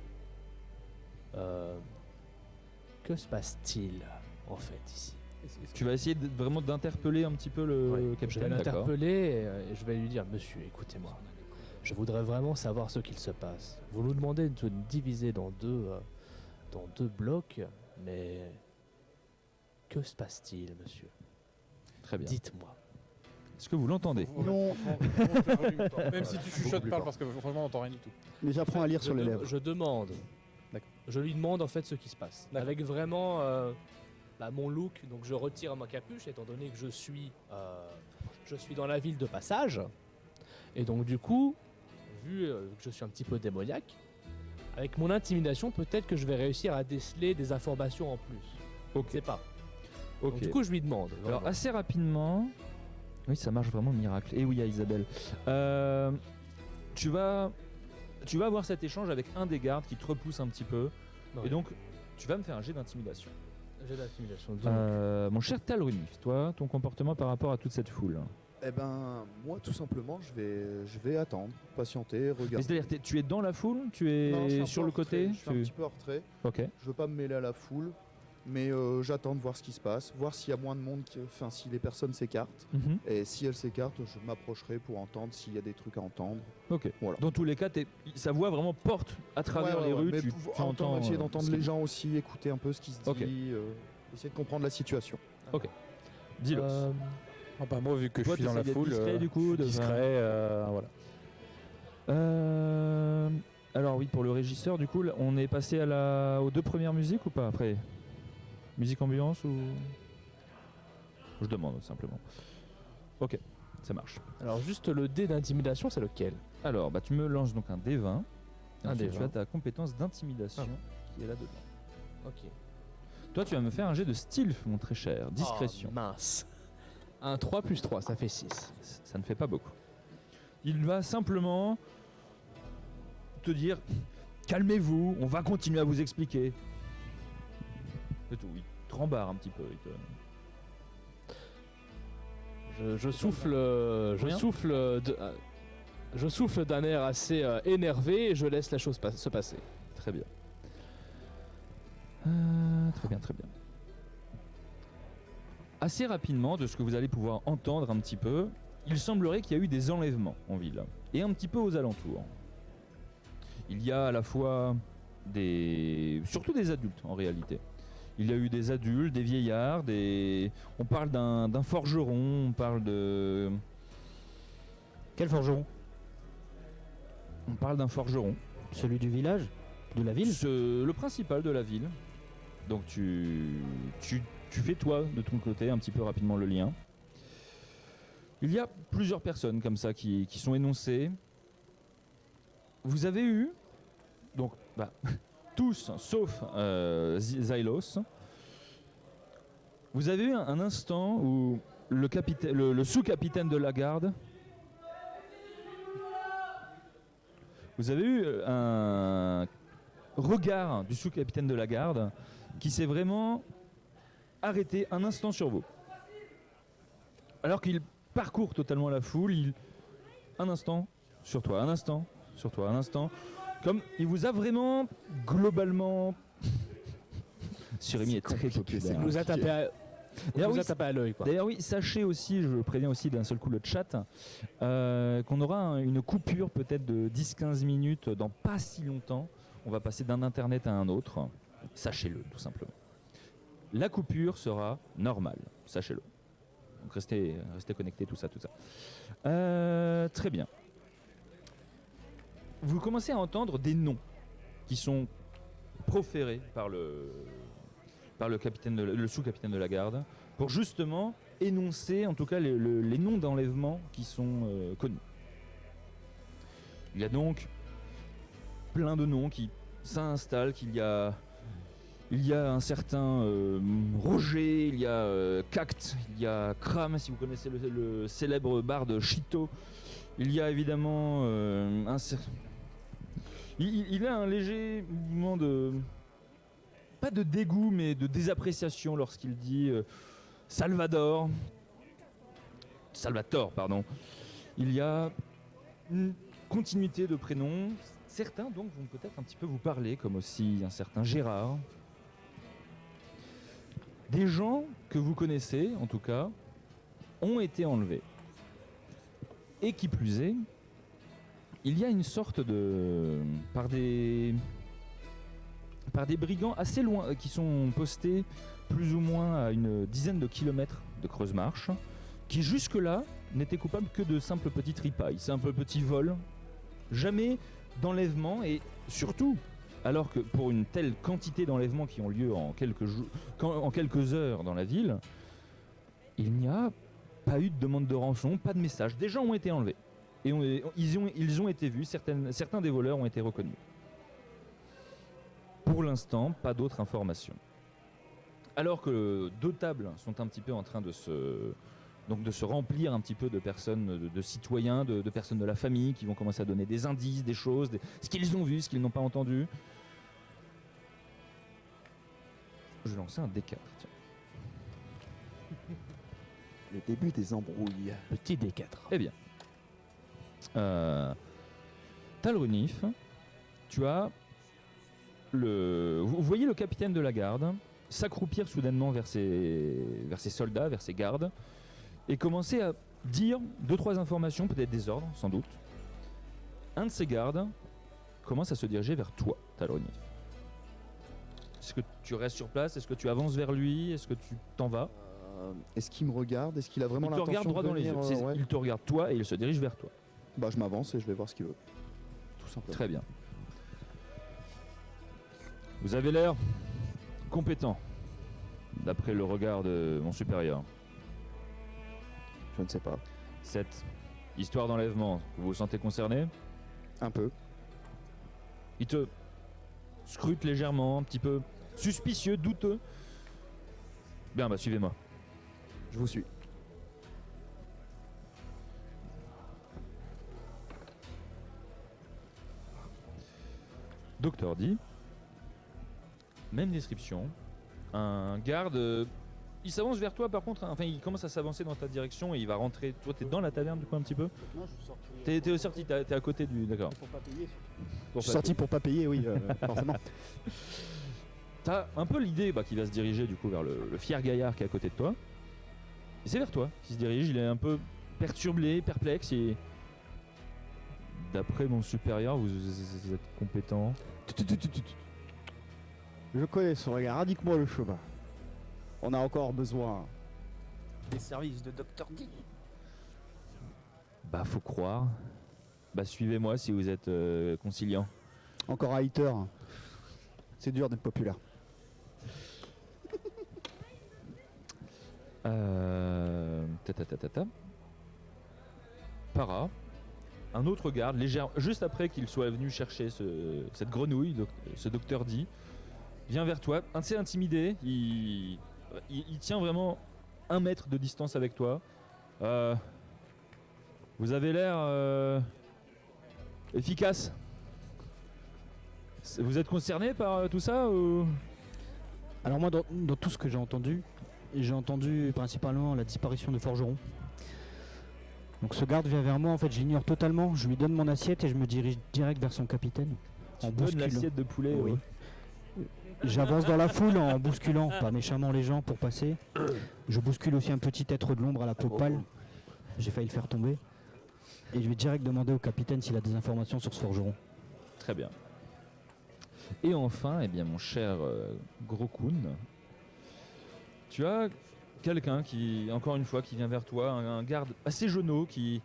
que se passe-t-il en fait ici? Tu vas essayer vraiment d'interpeller un petit peu le capitaine. Je vais l'interpeller et je vais lui dire, monsieur, écoutez-moi, je voudrais vraiment savoir ce qu'il se passe. Vous nous demandez de nous diviser dans deux blocs, mais que se passe-t-il, monsieur? Très bien. Dites-moi. Est-ce que vous l'entendez? Non. Même si tu chuchotes, parle parce que franchement, on n'entend rien du tout. Mais j'apprends à lire sur les lèvres. Je demande. Je lui demande en fait ce qui se passe. Avec vraiment mon look, donc je retire ma capuche étant donné que je suis dans la ville de passage. Et donc du coup, vu que je suis un petit peu démoniaque, avec mon intimidation, peut-être que je vais réussir à déceler des informations en plus. Ok. Je sais pas. Ok. Donc, du coup, je lui demande. Alors assez rapidement, oui, ça marche vraiment miracle. Et oui, à Isabelle. Tu vas avoir cet échange avec un des gardes qui te repousse un petit peu, et donc tu vas me faire un jet d'intimidation. J'ai d'intimidation. Mon cher Talrunif, toi, ton comportement par rapport à toute cette foule. Eh ben, moi, tout simplement, je vais attendre, patienter, regarder. C'est-à-dire, tu es dans la foule, tu es Non, je suis un sur peu le en retrait, côté. Je suis un petit peu en retrait. Ok. Je veux pas me mêler à la foule, mais j'attends de voir ce qui se passe, voir s'il y a moins de monde, si les personnes s'écartent. Mhm. Et si elles s'écartent, je m'approcherai pour entendre s'il y a des trucs à entendre. Ok. Voilà. Dans tous les cas, sa voix vraiment porte à travers les rues. Mais Tu entends. essayer d'entendre les gens aussi, écouter un peu ce qui se Ok. dit, essayer de comprendre la situation. Ok. Dis-le. Ah bah moi, vu que Toi, je suis dans la t'essayes d'être foule, discret, du coup, discret, voilà. Alors oui, pour le régisseur, du coup, on est passé aux 2 premières musiques ou pas après? Musique ambiance ou... Je demande simplement. Ok, ça marche. Alors juste le dé d'intimidation, c'est lequel? Alors, tu me lances donc un D20. Ensuite, D20. tu as ta compétence d'intimidation qui est là-dedans. Ok. Toi, tu vas me faire un jet de stealth, mon très cher. Discrétion. Oh, mince. Un 3 plus 3, ça fait 6. Ça ne fait pas beaucoup. Il va simplement te dire calmez-vous, on va continuer à vous expliquer. C'est tout, il te rembarre un petit peu. Je souffle d'un air assez énervé et je laisse la chose se passer. Très bien. Très bien, très bien. Assez rapidement, de ce que vous allez pouvoir entendre un petit peu, il semblerait qu'il y a eu des enlèvements en ville et un petit peu aux alentours. Il y a à la fois surtout des adultes en réalité. Il y a eu des adultes, des vieillards, on parle d'un forgeron, on parle de... Quel forgeron? On parle d'un forgeron. Celui du village? De la ville? Le principal de la ville. Donc tu fais toi de ton côté un petit peu rapidement le lien. Il y a plusieurs personnes comme ça qui sont énoncées. Vous avez eu, donc tous sauf Xylos, vous avez eu un instant où le sous-capitaine de la garde vous avez eu un regard du sous-capitaine de la garde qui s'est vraiment arrêté un instant sur vous. Alors qu'il parcourt totalement la foule, un instant sur toi, un instant sur toi, un instant. Comme il vous a vraiment globalement... Surémi est très populaire. Il nous a tapé à, à l'œil. D'ailleurs oui, sachez aussi, je préviens aussi d'un seul coup le chat, qu'on aura une coupure peut-être de 10-15 minutes dans pas si longtemps. On va passer d'un internet à un autre. Sachez-le tout simplement. La coupure sera normale, sachez-le. Donc restez connectés, tout ça. Très bien. Vous commencez à entendre des noms qui sont proférés par le capitaine, le sous-capitaine de la garde, pour justement énoncer en tout cas les noms d'enlèvement qui sont connus. Il y a donc plein de noms qui s'installent, il y a un certain Roger, il y a Cact, il y a Kram, si vous connaissez le célèbre barde Chito. Il y a évidemment il a un léger mouvement de... pas de dégoût, mais de désappréciation lorsqu'il dit Salvatore, pardon. Il y a une continuité de prénoms. Certains donc vont peut-être un petit peu vous parler, comme aussi un certain Gérard. Des gens que vous connaissez, en tout cas, ont été enlevés. Et qui plus est, il y a une sorte de... par des brigands assez loin, qui sont postés plus ou moins à une dizaine de kilomètres de Creuse-Marche, qui jusque-là n'étaient coupables que de simples petites ripailles, simples petits vols, jamais d'enlèvement, et surtout, alors que pour une telle quantité d'enlèvements qui ont lieu en quelques heures dans la ville, il n'y a pas eu de demande de rançon, pas de message. Des gens ont été enlevés, et ils ont été vus, certains des voleurs ont été reconnus. Pour l'instant, pas d'autres informations. Alors que deux tables sont un petit peu en train de se remplir un petit peu de personnes, de citoyens, de personnes de la famille qui vont commencer à donner des indices, des choses, ce qu'ils ont vu, ce qu'ils n'ont pas entendu. Je vais lancer un D4, tiens. Le début des embrouilles. Petit D4. Eh bien. Talronif, tu as vous voyez le capitaine de la garde s'accroupir soudainement vers ses soldats, vers ses gardes, et commencer à dire 2-3 informations, peut-être des ordres, sans doute. Un de ses gardes commence à se diriger vers toi, Talronif. Est-ce que tu restes sur place? Est-ce que tu avances vers lui? Est-ce que tu t'en vas? Est-ce qu'il me regarde? Est-ce qu'il a vraiment l'intention de Il te regarde droit dans les yeux. ouais. Il te regarde toi et il se dirige vers toi. Bah je m'avance et je vais voir ce qu'il veut. Tout simplement. Très bien. Vous avez l'air compétent, d'après le regard de mon supérieur. Je ne sais pas. Cette histoire d'enlèvement, vous vous sentez concerné? Un peu. Il te scrute légèrement, un petit peu suspicieux, douteux. Bien, bah suivez-moi. Je vous suis. Docteur dit, même description, un garde, il s'avance vers toi par contre, enfin il commence à s'avancer dans ta direction et il va rentrer. Toi t'es dans la taverne du coup un petit peu? Non, je suis sorti. T'es sorti, t'es à côté du... D'accord. Pour pas payer. Je suis sorti pour pas payer, oui, forcément. T'as un peu l'idée qu'il va se diriger du coup vers le fier gaillard qui est à côté de toi. Et c'est vers toi qu'il se dirige, il est un peu perturbé, perplexe et... D'après mon supérieur, vous êtes compétent. Je connais son regard, indique-moi le chemin. On a encore besoin des services de Dr. D. Bah faut croire. Bah suivez-moi si vous êtes conciliant. Encore un hater. C'est dur d'être populaire. Para. Un autre garde, juste après qu'il soit venu chercher cette grenouille, ce docteur D, vient vers toi, assez intimidé, il tient vraiment 1 mètre de distance avec toi. Vous avez l'air efficace. Vous êtes concerné par tout ça ou... Alors moi, dans tout ce que j'ai entendu principalement la disparition de Forgeron. Donc ce garde vient vers moi, en fait je l'ignore totalement, je lui donne mon assiette et je me dirige direct vers son capitaine. Tu donnes l'assiette de poulet. Oui. J'avance dans la foule en bousculant, pas méchamment les gens pour passer. Je bouscule aussi un petit être de l'ombre à la peau pâle. J'ai failli le faire tomber. Et je vais direct demander au capitaine s'il a des informations sur ce forgeron. Très bien. Et enfin, eh bien, mon cher Grokun, tu as quelqu'un qui, encore une fois, qui vient vers toi, un garde assez jeuneau qui...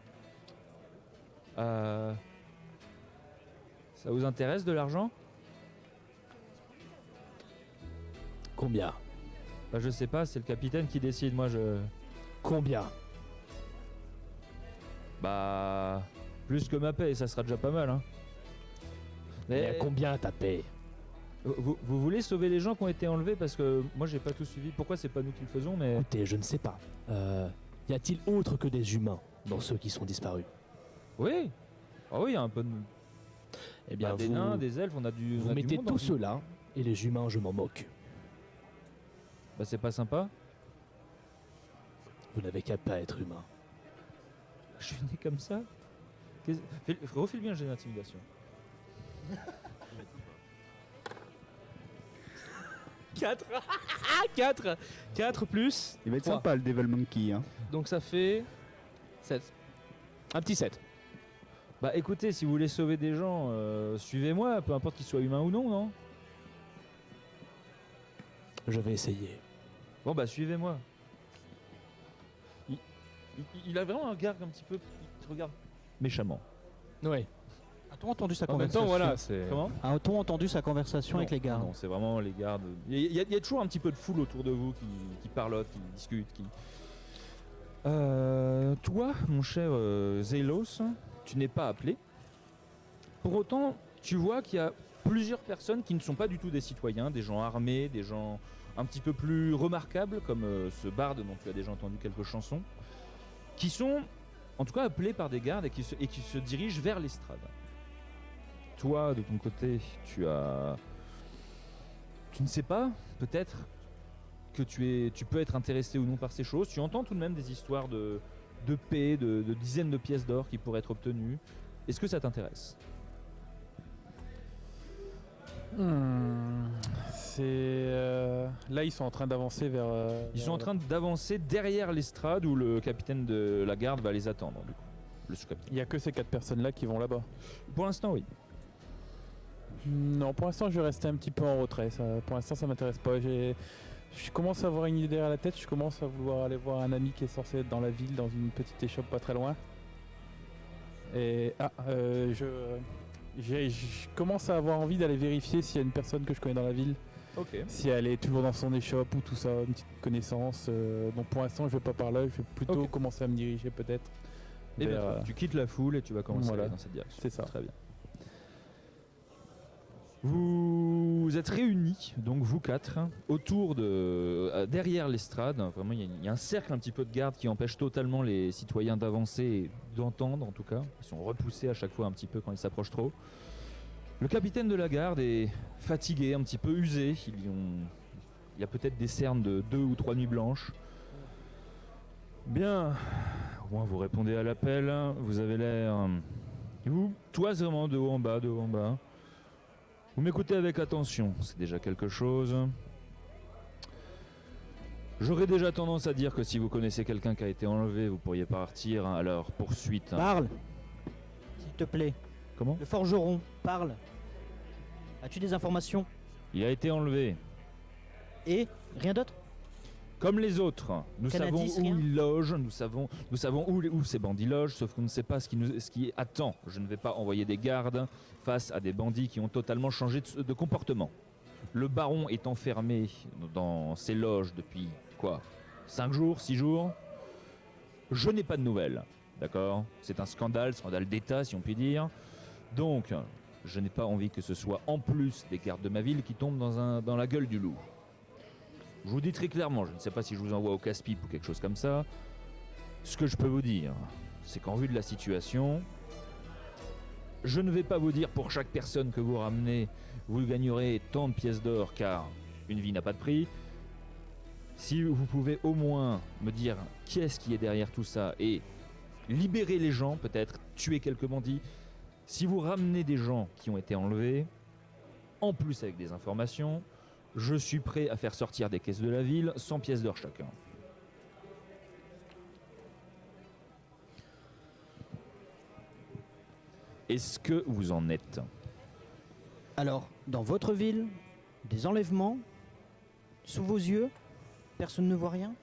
ça vous intéresse de l'argent? Combien? Bah, je sais pas, c'est le capitaine qui décide, moi je... Combien? Bah... plus que ma paye, ça sera déjà pas mal, hein. Mais combien ta paye? Vous voulez sauver les gens qui ont été enlevés? Parce que moi j'ai pas tout suivi. Pourquoi c'est pas nous qui le faisons, mais... Écoutez, je ne sais pas. Y a-t-il autre que des humains dans ceux qui sont disparus? Oui. Ah oui, il y a un peu de... Eh bien, des nains, des elfes, on a du... Vous mettez tout cela, et les humains, je m'en moque. Bah c'est pas sympa. Vous n'avez qu'à pas être humain. Je suis né comme ça. Refile bien le jet d'intimidation. 4 4 plus. Il va être 3. sympa le Devil Monkey. Hein. Donc ça fait 7. Un petit 7. Bah écoutez, si vous voulez sauver des gens, suivez-moi, peu importe qu'ils soient humains ou non, non? Je vais essayer. Bon bah suivez-moi. Il a vraiment un regard un petit peu... Il te regarde méchamment. Ouais. A-t-on entendu sa En même temps, conversation voilà, c'est... Comment? A-t-on entendu sa conversation Non, avec les gardes? Non, c'est vraiment les gardes. Il y a toujours un petit peu de foule autour de vous qui parlotte, qui discute, qui... Toi, mon cher Zélos, tu n'es pas appelé. Pour autant, tu vois qu'il y a plusieurs personnes qui ne sont pas du tout des citoyens, des gens armés, des gens un petit peu plus remarquables, comme ce barde dont tu as déjà entendu quelques chansons, qui sont en tout cas appelés par des gardes et qui se dirigent vers l'estrade. Toi, de ton côté, tu ne sais pas, peut-être, que tu peux être intéressé ou non par ces choses. Tu entends tout de même des histoires de paix, de dizaines de pièces d'or qui pourraient être obtenues. Est-ce que ça t'intéresse? Là, ils sont en train d'avancer vers... Ils sont en train d'avancer derrière l'estrade où le capitaine de la garde va les attendre, du coup. Le sous-capitaine. Il n'y a que ces 4 personnes-là qui vont là-bas. Pour l'instant, oui. Non, pour l'instant, je vais rester un petit peu en retrait. Pour l'instant, ça m'intéresse pas. Je commence à avoir une idée derrière la tête. Je commence à vouloir aller voir un ami qui est censé être dans la ville, dans une petite échoppe pas très loin. Et je commence à avoir envie d'aller vérifier s'il y a une personne que je connais dans la ville. Ok. Si elle est toujours dans son échoppe ou tout ça, une petite connaissance. Donc pour l'instant, je vais pas par là. Je vais plutôt commencer à me diriger peut-être. Et bien, tu quittes la foule et tu vas commencer à aller dans cette direction. C'est ça. Très bien. Vous êtes réunis, donc vous 4, autour derrière l'estrade. Vraiment, il y a un cercle un petit peu de garde qui empêche totalement les citoyens d'avancer et d'entendre, en tout cas. Ils sont repoussés à chaque fois un petit peu quand ils s'approchent trop. Le capitaine de la garde est fatigué, un petit peu usé. Il y a peut-être des cernes de 2 ou 3 nuits blanches. Bien, au moins vous répondez à l'appel. Vous avez l'air... Et vous toisez vraiment de haut en bas, de haut en bas. Vous m'écoutez avec attention, c'est déjà quelque chose. J'aurais déjà tendance à dire que si vous connaissez quelqu'un qui a été enlevé, vous pourriez partir à leur poursuite. Parle, s'il te plaît. Comment? Le forgeron, parle. As-tu des informations? Il a été enlevé. Et rien d'autre? Comme les autres, nous savons où rien il loge, nous savons où ces bandits logent, sauf qu'on ne sait pas ce qui attend. Je ne vais pas envoyer des gardes face à des bandits qui ont totalement changé de comportement. Le baron est enfermé dans ses loges depuis, 5 jours, 6 jours. Je n'ai pas de nouvelles, d'accord? C'est un scandale d'État si on peut dire. Donc, je n'ai pas envie que ce soit en plus des gardes de ma ville qui tombent dans la gueule du loup. Je vous dis très clairement, je ne sais pas si je vous envoie au casse-pipe ou quelque chose comme ça. Ce que je peux vous dire, c'est qu'en vue de la situation, je ne vais pas vous dire pour chaque personne que vous ramenez, vous gagnerez tant de pièces d'or, car une vie n'a pas de prix. Si vous pouvez au moins me dire qui est-ce qui est derrière tout ça et libérer les gens, peut-être tuer quelques bandits. Si vous ramenez des gens qui ont été enlevés, en plus avec des informations, je suis prêt à faire sortir des caisses de la ville 100 pièces d'or chacun. Est-ce que vous en êtes? Alors, dans votre ville, des enlèvements, sous vos yeux, personne ne voit rien.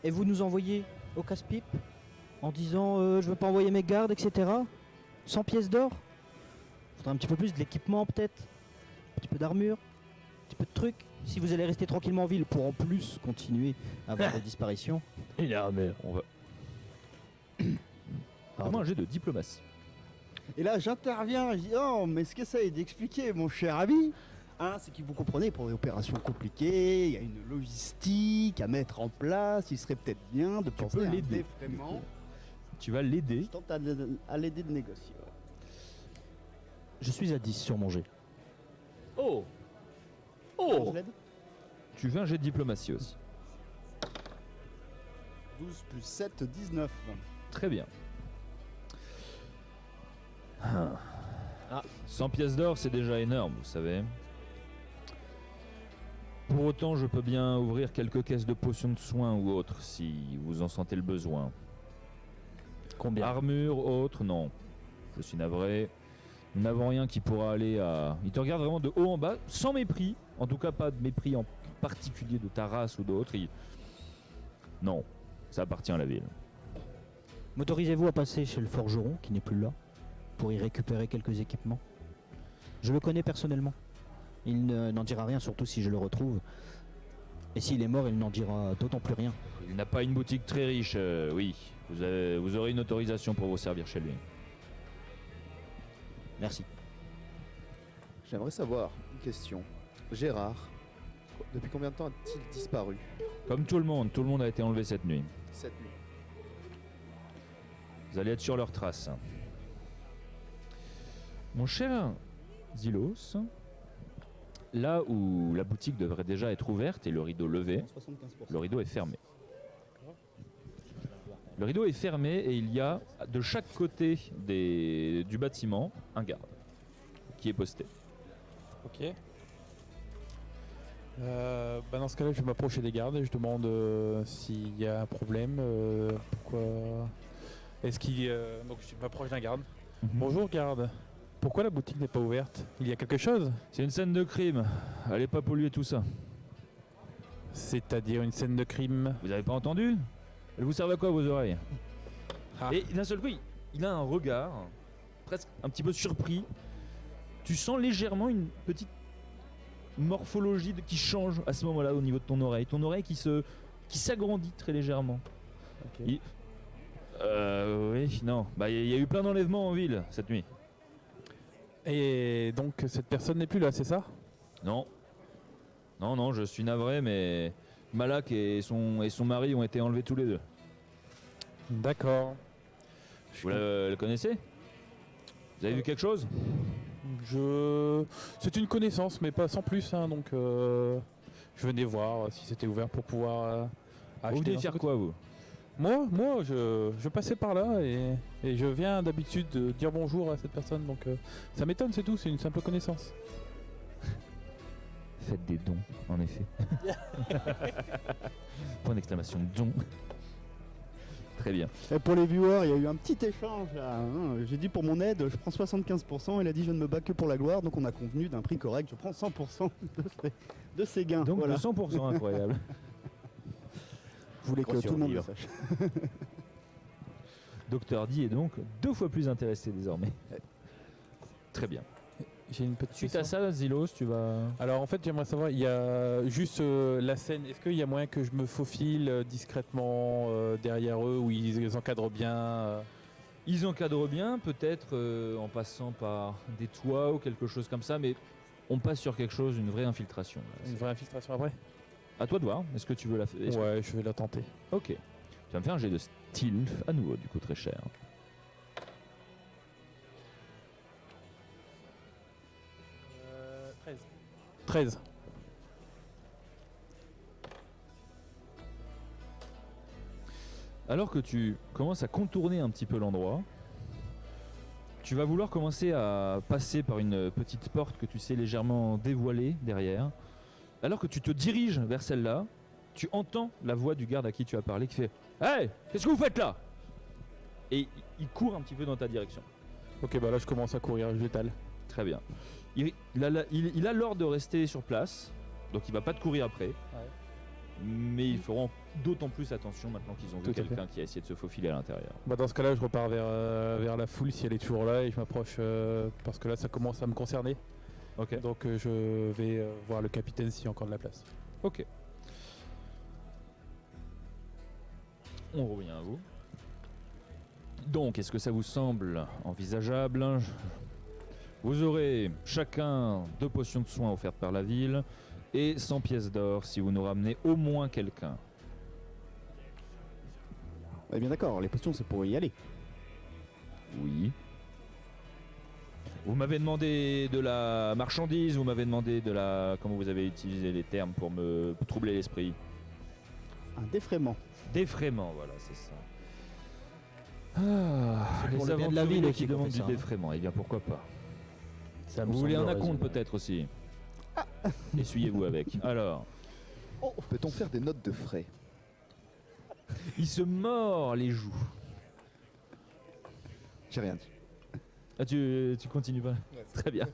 Et vous nous envoyez au casse-pipe en disant je veux pas envoyer mes gardes, etc. 100 pièces d'or. Faudrait un petit peu plus de l'équipement peut-être, un petit peu d'armure, un petit peu de trucs. Si vous allez rester tranquillement en ville pour en plus continuer à avoir des disparitions. Il a mais on va. Comment un jet de diplomatie? Et là, j'interviens, je dis oh, mais ce que ça est d'expliquer, mon cher ami, hein, c'est que vous comprenez, pour des opérations compliquées, il y a une logistique à mettre en place. Il serait peut-être bien de penser à un défraiement. Tu vas l'aider. Je tente à l'aider de négocier. Ouais. Je suis à 10 sur mon jet. Oh Je l'aide. Tu veux un jet de diplomatie aussi. 12 plus 7, 19. Très bien. 100 pièces d'or, c'est déjà énorme, vous savez. Pour autant, je peux bien ouvrir quelques caisses de potions de soins ou autres, si vous en sentez le besoin. Combien? Armure, autre, non. Je suis navré. Nous n'avons rien qui pourra aller à... Il te regarde vraiment de haut en bas, sans mépris. En tout cas, pas de mépris en particulier de ta race ou d'autres. Non, ça appartient à la ville. M'autorisez-vous à passer chez le forgeron, qui n'est plus là, pour y récupérer quelques équipements? Je le connais personnellement. Il n'en dira rien, surtout si je le retrouve. Et s'il est mort, il n'en dira d'autant plus rien. Il n'a pas une boutique très riche, oui. Vous aurez une autorisation pour vous servir chez lui. Merci. J'aimerais savoir, une question. Gérard, depuis combien de temps a-t-il disparu? Comme tout le monde a été enlevé cette nuit. Cette nuit. Vous allez être sur leurs traces. Mon cher Zilos, là où la boutique devrait déjà être ouverte et le rideau levé, 75%. le rideau est fermé. Le rideau est fermé et il y a de chaque côté du bâtiment un garde qui est posté. Ok. Dans ce cas-là, je vais m'approcher des gardes et je demande s'il y a un problème. Pourquoi est-ce qu'il donc je m'approche d'un garde. Bonjour garde. Pourquoi la boutique n'est pas ouverte? Il y a quelque chose? C'est une scène de crime. Allez pas polluer tout ça. C'est-à-dire une scène de crime? Vous avez pas entendu? Elle vous servent à quoi vos oreilles? Ah. Et d'un seul coup, il a un regard presque un petit peu surpris. Tu sens légèrement une petite morphologie qui change à ce moment-là au niveau de ton oreille. Ton oreille qui s'agrandit très légèrement. Ok. Oui, non. Bah, il y a eu plein d'enlèvements en ville cette nuit. Et donc cette personne n'est plus là, c'est ça? Non. Non, je suis navré, mais Malak et son mari ont été enlevés tous les deux. D'accord. Vous le connaissez? Vous avez vu quelque chose? C'est une connaissance, mais pas sans plus, hein, donc je venais voir si c'était ouvert pour pouvoir acheter. Vous venez faire quoi, vous? Moi, je passais par là et je viens d'habitude de dire bonjour à cette personne, donc ça m'étonne, c'est tout, c'est une simple connaissance. Faites des dons, en effet. Point d'exclamation, don. Très bien. Et pour les viewers, il y a eu un petit échange là, hein. J'ai dit pour mon aide, je prends 75%. Il a dit je ne me bats que pour la gloire, donc on a convenu d'un prix correct. Je prends 100% de ses gains. Donc voilà. de 100%, incroyable. Je voulais que Grosse tout le monde le survie. sache. Dr D est donc 2 fois plus intéressé désormais. Très bien. J'ai une petite Suite à question. ça, Zilos, tu vas... Alors en fait, j'aimerais savoir, il y a juste la scène, est-ce qu'il y a moyen que je me faufile discrètement derrière eux, où ils encadrent bien Ils encadrent bien, peut-être en passant par des toits ou quelque chose comme ça, mais on passe sur quelque chose, une vraie infiltration. Là. Une vraie infiltration après? À toi de voir, est-ce que tu veux la faire? Ouais, je vais la tenter. Ok. Tu vas me faire un jet de style à nouveau, du coup très cher. 13. Alors que tu commences à contourner un petit peu l'endroit, tu vas vouloir commencer à passer par une petite porte que tu sais légèrement dévoilée derrière. Alors que tu te diriges vers celle-là, tu entends la voix du garde à qui tu as parlé qui fait « Hey, qu'est-ce que vous faites là ?» Et il court un petit peu dans ta direction. Ok, bah là je commence à courir, je l'étale. Très bien. Il a l'ordre de rester sur place, donc il va pas te courir après. Mais ils feront d'autant plus attention maintenant qu'ils ont vu Tout à quelqu'un qui a essayé de se faufiler à l'intérieur. Bah dans ce cas-là, je repars vers la foule si elle est toujours là et je m'approche parce que là ça commence à me concerner. Ok. Donc je vais voir le capitaine s'il y a encore de la place. Ok. On revient à vous. Donc, est-ce que ça vous semble envisageable? Vous aurez chacun 2 potions de soins offertes par la ville et 100 pièces d'or si vous nous ramenez au moins quelqu'un. Eh bien d'accord, les potions c'est pour y aller. Oui. Vous m'avez demandé de la marchandise, vous m'avez demandé de la... Comment vous avez utilisé les termes pour me troubler l'esprit? Un défraiement. Défraiement, voilà, c'est ça. Ah, C'est pour les le bien de la aventuriers ville qui qu'on demandent fait du ça, hein. défraiement, eh bien pourquoi pas. Ça me Vous voulez un semble acompte raisonnable. peut-être aussi. Essuyez-vous avec. Alors, Oh, peut-on faire des notes de frais? il se mord les joues. J'ai rien dit. Ah, tu continues pas? Très bien.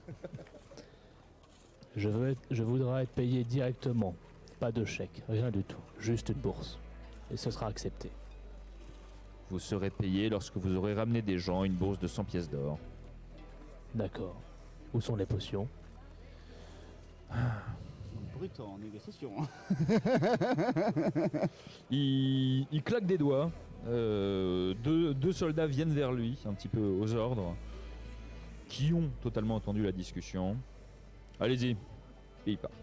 Je voudrais être payé directement. Pas de chèque, rien du tout. Juste une bourse. Et ce sera accepté. Vous serez payé lorsque vous aurez ramené des gens une bourse de 100 pièces d'or. D'accord. Où sont les potions? Brut en négociation. Il claque des doigts. Deux soldats viennent vers lui, un petit peu aux ordres, qui ont totalement entendu la discussion. Allez-y. Et ils partent.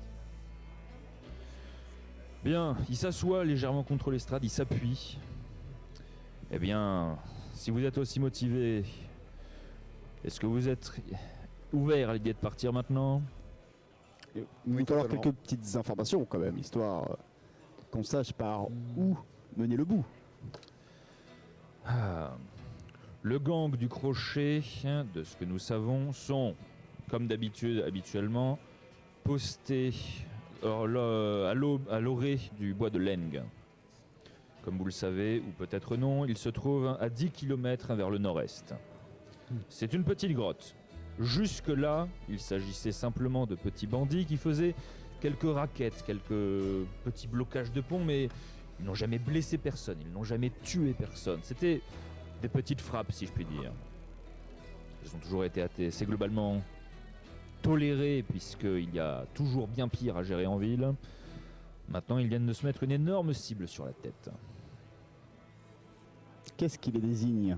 Bien, il s'assoit légèrement contre l'estrade, il s'appuie. Eh bien, si vous êtes aussi motivé, est-ce que vous êtes ouvert à l'idée de partir maintenant? Il va falloir quelques petites informations quand même, histoire qu'on sache par où mener le bout. Ah. Le gang du crochet, de ce que nous savons, sont, comme d'habitude, habituellement, postés à l'orée du bois de Leng. Comme vous le savez, ou peut-être non, il se trouve à 10 km vers le nord-est. C'est une petite grotte. Jusque-là, il s'agissait simplement de petits bandits qui faisaient quelques raquettes, quelques petits blocages de pont, mais ils n'ont jamais blessé personne, ils n'ont jamais tué personne. C'était des petites frappes, si je puis dire. Ils ont toujours été assez globalement tolérés, puisqu'il y a toujours bien pire à gérer en ville. Maintenant, ils viennent de se mettre une énorme cible sur la tête. Qu'est-ce qui les désigne?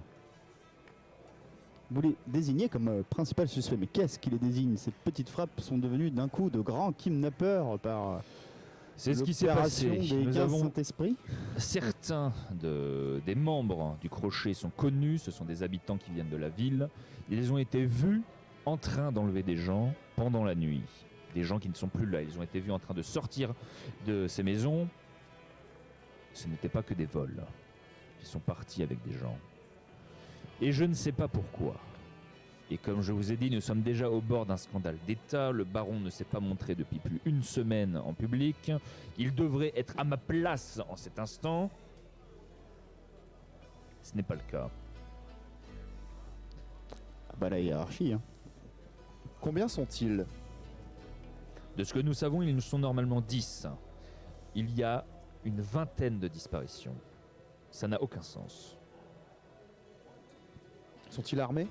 Vous les désignez comme principal suspect, mais qu'est-ce qui les désigne? Ces petites frappes sont devenues d'un coup de grands kidnappeurs par C'est ce qui s'est l'opération passé. des Nous 15 avons Saint-Esprit. certains des membres du crochet sont connus, ce sont des habitants qui viennent de la ville. Ils ont été vus en train d'enlever des gens pendant la nuit. Des gens qui ne sont plus là. Ils ont été vus en train de sortir de ces maisons. Ce n'était pas que des vols. Ils sont partis avec des gens. Et je ne sais pas pourquoi. Et comme je vous ai dit, nous sommes déjà au bord d'un scandale d'État. Le baron ne s'est pas montré depuis plus d'une semaine en public. Il devrait être à ma place en cet instant. Ce n'est pas le cas. Ah bah la hiérarchie. Hein. Combien sont-ils? De ce que nous savons, ils nous sont normalement 10. Il y a une vingtaine de disparitions. Ça n'a aucun sens. Sont-ils armés?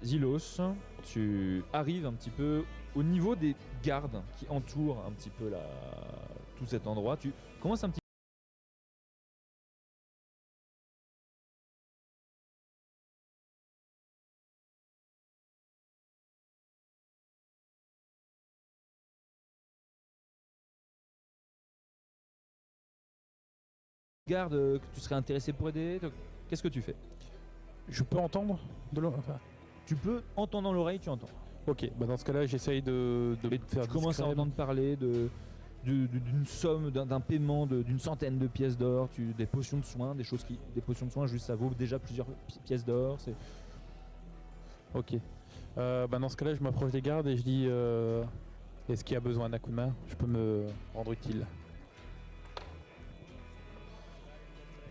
Zilos, tu arrives un petit peu au niveau des gardes qui entourent un petit peu tout cet endroit. Tu commences un petit garde que tu serais intéressé pour aider. Qu'est-ce que tu fais? Je peux entendre de l'eau enfin, Tu peux entendre dans l'oreille, tu entends. Ok, bah dans ce cas-là, j'essaye de Mais faire tu commences à discret. entendre parler d'une somme, d'un paiement d'une centaine de pièces d'or, des potions de soins, des potions de soins, juste ça vaut déjà plusieurs pièces d'or. Ok. Bah dans ce cas-là, je m'approche des gardes et je dis est-ce qu'il y a besoin d'un coup de main? Je peux me rendre utile.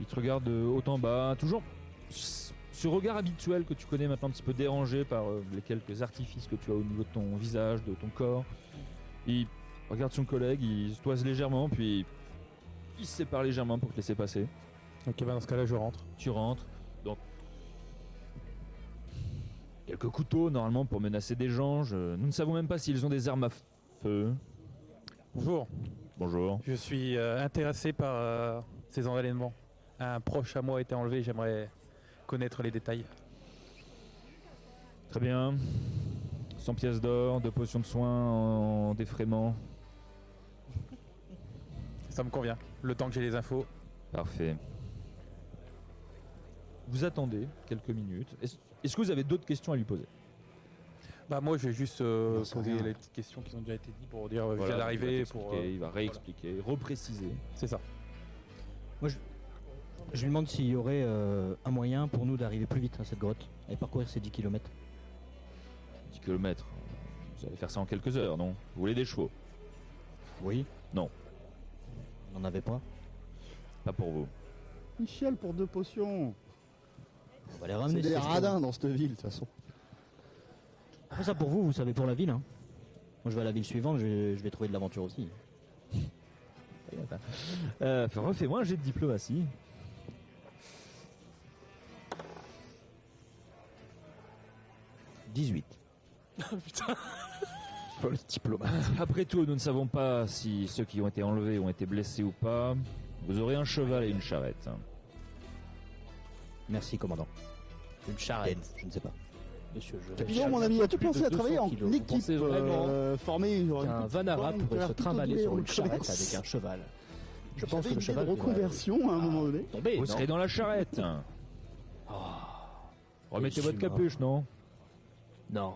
Il te regarde de haut en bas, toujours ce regard habituel que tu connais maintenant, un petit peu dérangé par les quelques artifices que tu as au niveau de ton visage, de ton corps. Il regarde son collègue, il se toise légèrement, puis il se sépare légèrement pour te laisser passer. Ok, bah dans ce cas-là, je rentre. Tu rentres, donc quelques couteaux normalement pour menacer des gens. Nous ne savons même pas s'ils ont des armes à feu. Bonjour. Bonjour. Je suis intéressé par ces enlèvements. Un proche à moi a été enlevé, j'aimerais connaître les détails. Très bien. 100 pièces d'or, 2 potions de soins en défraiement. Ça me convient, le temps que j'ai les infos. Parfait. Vous attendez quelques minutes. Est-ce que vous avez d'autres questions à lui poser? Bah moi je vais juste c'est poser rien. les petites questions qui ont déjà été dites pour dire je Voilà, viens d'arriver, il va pour t'expliquer, il va réexpliquer, repréciser. c'est ça. Je lui demande s'il y aurait un moyen pour nous d'arriver plus vite à cette grotte et parcourir ces 10 km. 10 km. Vous allez faire ça en quelques heures, non? Vous voulez des chevaux? Oui. Non, On n'en avait pas. pas pour vous. Il chiale pour 2 potions. On va les C'est ramener. des ces radins dans cette ville, de toute façon. Après ça pour vous, vous savez pour la ville. Hein. Moi je vais à la ville suivante, je vais trouver de l'aventure aussi. Refais-moi un jet de diplomatie. 18. Pour le diplomate. Après tout, nous ne savons pas si ceux qui ont été enlevés ont été blessés ou pas. Vous aurez un cheval et une charrette. Merci commandant. Une charrette. Je ne sais pas. Monsieur, je Capitaine, mon ami, as-tu plus de pensé à travailler 200 en kilos. Vous équipe pensez vraiment formée qu'un Vanara pourrait se trimballer sur une charrette avec un cheval? Je pense que le cheval de reconversion à un moment donné. tomber. Vous serez dans la charrette. Remettez votre capuche, non? Non.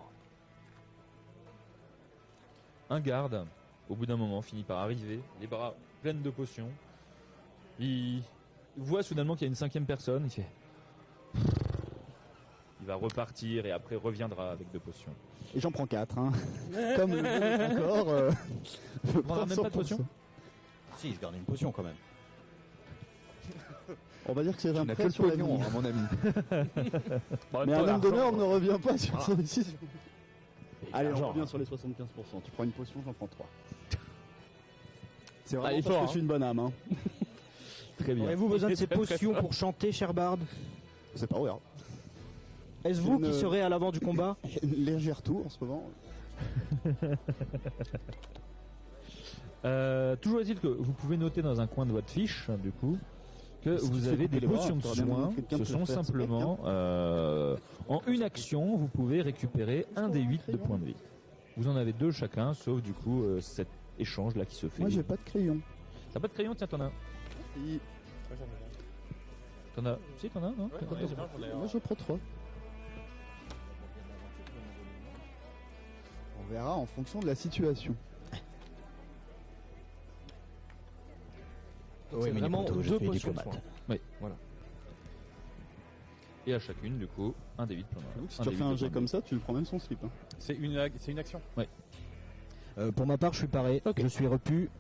Un garde, au bout d'un moment, finit par arriver, les bras pleins de potions. Il voit soudainement qu'il y a une 5e personne. Il fait. Il va repartir et après reviendra avec 2 potions. Et j'en prends 4. Hein. Comme le donne encore. On n'aura même pas de potions? Si, je garde une potion quand même. On va dire que c'est un n'as prêt que le sur la vie. pognon, hein, mon ami. Mais un homme d'honneur ne revient pas sur son décision. Allez, on l'argent, revient hein. sur les 75%. Tu prends une potion, j'en prends 3. C'est vraiment il est parce fort, que je suis une bonne âme. Hein. Très bien. Aurez-vous besoin de ces potions pour chanter, cher Bard? C'est pas vrai. Hein. Est-ce J'ai vous une- qui serez à l'avant du combat? Il y a une légère tour en ce moment. Toujours est-il que vous pouvez noter dans un coin de votre fiche, du coup, que Si tu vous fais avez couper des les bras, potions de t'auras bien soins. montré quelqu'un Ce peut sont le faire, c'est simplement, en une action, vous pouvez récupérer un des 8 de points de vie. Vous en avez 2 chacun, sauf du coup cet échange là qui se fait. Moi, j'ai pas de crayon. T'as pas de crayon? Tiens, t'en as un. Si. T'en as. Si, t'en as un, non? Moi, je prends 3. On verra en fonction de la situation. Oui, mais vraiment Nipoto, je 2 suis potions de diplomate. soin. Oui, voilà. Et à chacune, du coup, un des 8 points de vie. Donc, si tu refais un jet comme ça, tu le prends même son slip. Hein. C'est une action. Pour ma part, je suis paré. Je suis repu.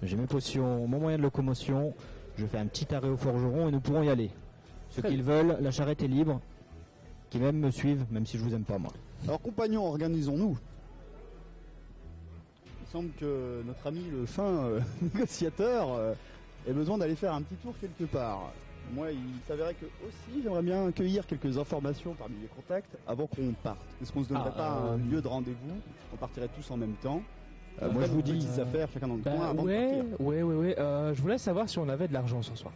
J'ai mes potions, mon moyen de locomotion. Je fais un petit arrêt au forgeron et nous pourrons y aller. Ceux qui le veulent, la charrette est libre. Qui même me suivent, même si je vous aime pas moi. Alors, compagnons, organisons-nous. Il semble que notre ami le fin négociateur ait besoin d'aller faire un petit tour quelque part. Moi, il s'avérait que aussi, j'aimerais bien cueillir quelques informations parmi les contacts avant qu'on parte. Est-ce qu'on se donnerait pas un lieu de rendez-vous? On partirait tous en même temps. Moi, je vous dis petites affaires, chacun dans le coin, avant de partir. ouais. Je voulais savoir si on avait de l'argent ce soir.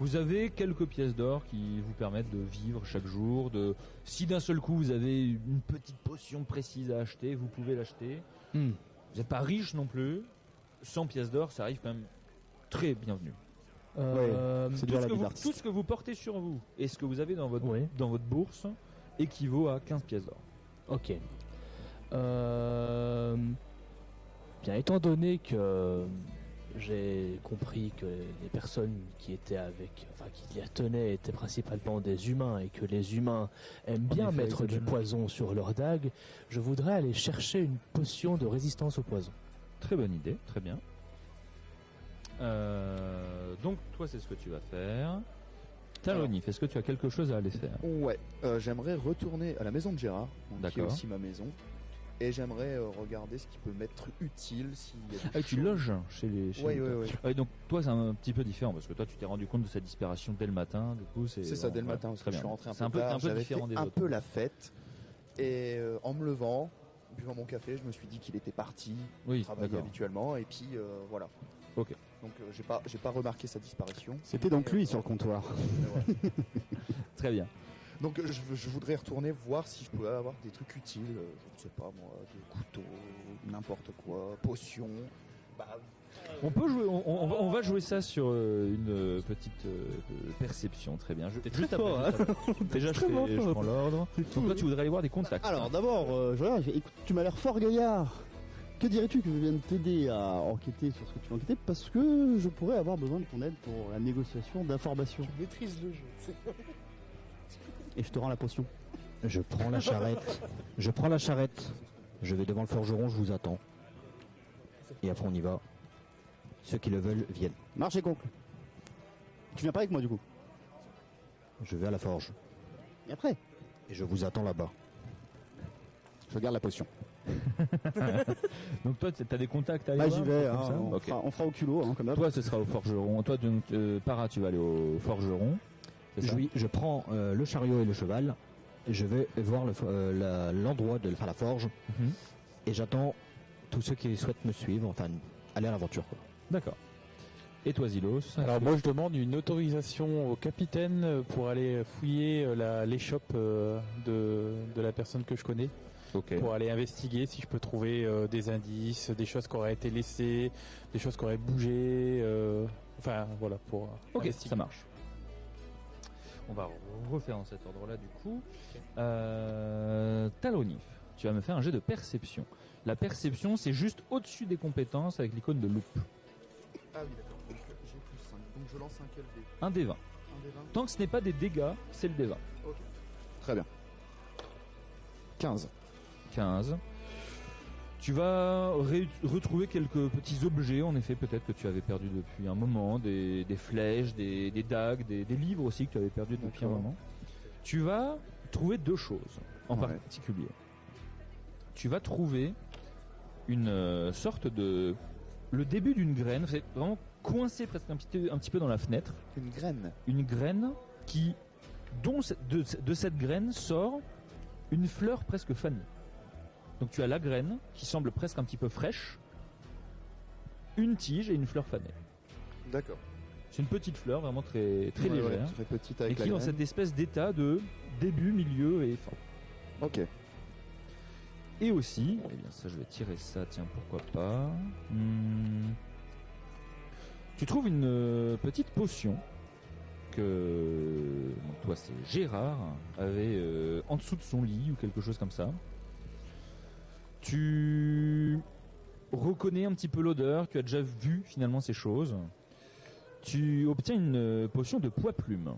Vous avez quelques pièces d'or qui vous permettent de vivre chaque jour. Si d'un seul coup vous avez une petite potion précise à acheter, vous pouvez l'acheter. Vous n'êtes pas riche non plus. 100 pièces d'or, ça arrive quand même très bienvenu. C'est dur la vie d'artiste. Tout ce que vous portez sur vous et ce que vous avez dans votre, Oui. dans votre bourse équivaut à 15 pièces d'or. Ok. Bien, étant donné que j'ai compris que les personnes qui étaient qui la tenaient étaient principalement des humains et que les humains aiment bien effet, mettre du exactement. poison sur leurs dagues, je voudrais aller chercher une potion de résistance au poison. Très bonne idée, très bien. Donc toi c'est ce que tu vas faire. Talonif, est-ce que tu as quelque chose à aller faire? Ouais, j'aimerais retourner à la maison de Gérard, donc, qui est D'accord. aussi ma maison. Et j'aimerais regarder ce qui peut m'être utile s'il y a des Ah, tu choses. loges chez les... Ouais, ouais, ouais. Ouais, donc toi c'est un petit peu différent parce que toi tu t'es rendu compte de sa disparition dès le matin, du coup c'est... C'est ça, dès le ouais, matin, parce très que je bien. suis rentré C'est un peu tard, un peu j'avais différent fait des un autres. peu la fête. Et en me levant, buvant mon café, je me suis dit qu'il était parti Oui, travailler d'accord. habituellement. Et puis voilà. Ok. Donc j'ai pas remarqué sa disparition. C'était donc lui sur le comptoir. Mais voilà. Très bien. Donc je voudrais retourner voir si je pouvais avoir des trucs utiles, je ne sais pas moi, des couteaux, n'importe quoi, potions. Bah, On peut jouer, on va jouer ça sur une petite perception, très bien. Juste fort, après, déjà je prends l'ordre. Donc toi tu voudrais aller voir des contacts. Alors d'abord, je regarde, je fais, écoute, tu m'as l'air fort gaillard. Que dirais-tu que je vienne t'aider à enquêter sur ce que tu veux enquêter parce que je pourrais avoir besoin de ton aide pour la négociation d'informations. Tu maîtrises le jeu. Et je te rends la potion. Je prends la charrette. Je vais devant le forgeron, je vous attends. Et après on y va. Ceux qui le veulent viennent. Marché conclu. Tu viens pas avec moi du coup. Je vais à la forge. Et après, Et je vous attends là-bas. je regarde la potion. Donc toi t'as des contacts à aller Là voir, j'y vais, comme hein, ça on, Ok. fera au culot, hein, comme d'hab. Toi ce sera au forgeron. Toi donc Para tu vas aller au forgeron. C'est ça Je prends le chariot et le cheval. Et je vais voir l'endroit de faire la forge. Mhm. Et j'attends tous ceux qui souhaitent me suivre, enfin aller à l'aventure, quoi. D'accord. Et toi Zilos? Alors moi je demande une autorisation au capitaine pour aller fouiller l'échoppe de la personne que je connais. Ok. Pour aller investiguer si je peux trouver des indices, des choses qui auraient été laissées, des choses qui auraient bougé. Enfin voilà, pour Ok, investiguer. ça marche. On va refaire dans cet ordre-là du coup. Talonif, tu vas me faire un jet de perception. La perception, c'est juste au-dessus des compétences avec l'icône de loupe. Ah oui d'accord, donc j'ai plus 5. Donc je lance un quel dé? Un des 20. Un des 20. Tant que ce n'est pas des dégâts, c'est le des 20. Ok. Très bien. 15. 15. Tu vas retrouver quelques petits objets, en effet, peut-être que tu avais perdu depuis un moment, des flèches, des dagues, des livres aussi que tu avais perdu depuis un D'accord. moment. Tu vas trouver deux choses en Ouais. particulier. Tu vas trouver une sorte de... le début d'une graine, c'est vraiment coincé presque un petit peu dans la fenêtre. Une graine. Une graine qui, de cette graine sort une fleur presque fanée. Donc tu as la graine qui semble presque un petit peu fraîche, une tige et une fleur fanée. D'accord. C'est une petite fleur vraiment très, très Ouais, légère ouais, très petite et avec qui la est dans graine. cette espèce d'état de début, milieu et fin. Ok. Et aussi, eh bien ça je vais tirer ça, tiens pourquoi pas. Tu trouves une petite potion que donc, toi c'est Gérard avait en dessous de son lit ou quelque chose comme ça. Tu reconnais un petit peu l'odeur, tu as déjà vu finalement ces choses. Tu obtiens une potion de poids plume.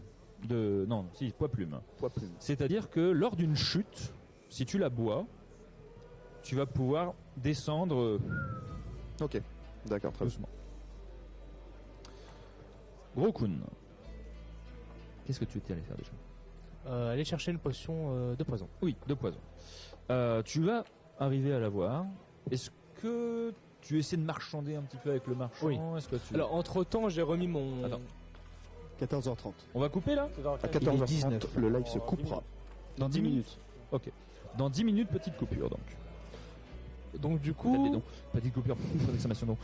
Poids plume. Poids plume. C'est-à-dire que lors d'une chute, si tu la bois, tu vas pouvoir descendre Ok. D'accord, très bien. doucement. Grokun, qu'est-ce que tu étais allé faire déjà? Aller chercher une potion de poison. Oui, de poison. Tu vas arriver à la voir. Est-ce que tu essaies de marchander un petit peu avec le marchand? Oui. Est-ce que tu... Alors entre temps j'ai remis mon... Attends. 14h30. On va couper là? À Il est 14h30, 19. le live se coupera. Dans 10 minutes. Ok. Dans 10 minutes, petite coupure donc. Donc du Peut-être des coup... dons. Petite coupure, point d'exclamation don.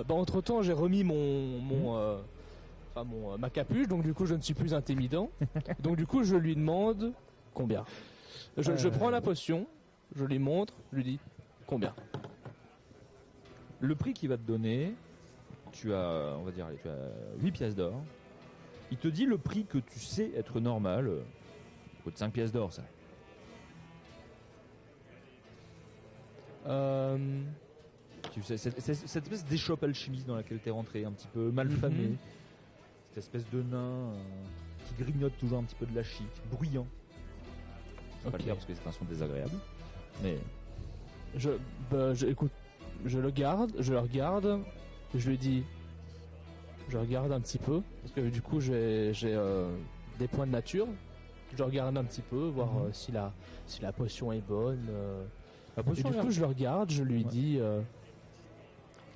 entre temps j'ai remis ma capuche, donc du coup je ne suis plus intimidant. Donc du coup je lui demande combien. Je prends la potion, je lui montre, je lui dis combien. Le prix qu'il va te donner, tu as 8 pièces d'or. Il te dit le prix que tu sais être normal. Coûte 5 pièces d'or ça. Tu sais, cette espèce d'échoppe alchimiste dans laquelle t'es rentré, un petit peu malfamé. Cette espèce de nain qui grignote toujours un petit peu de la chic, bruyant. Je vais pas le dire parce que c'est un son désagréable. Mais Écoute, je le regarde, je lui dis, je regarde un petit peu, parce que du coup j'ai des points de nature. Je regarde un petit peu, voir si la potion est bonne. Et du coup je le regarde, je lui dis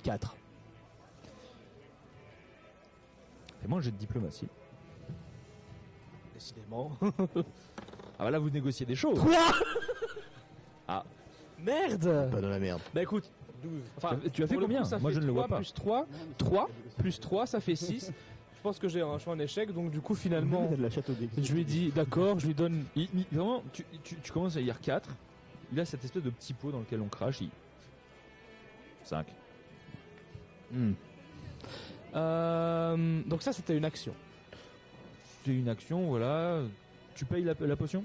4. Fais-moi un jet de diplomatie. Décidément. Ah bah là vous négociez des choses. Quoi? Ah. Merde. Pas dans la merde. Bah écoute, 12. Enfin, tu as fait pour le combien? coup, ça Moi fait je ne le vois 3 pas. plus 3 plus 3 ça fait 6. Je pense que je suis un échec, donc du coup finalement de la château je lui dis d'accord, je lui donne. Vraiment, tu commences à lire 4. Il a cette espèce de petit pot dans lequel on crache. 5. Donc ça c'était une action. C'est une action, voilà. Tu payes la potion?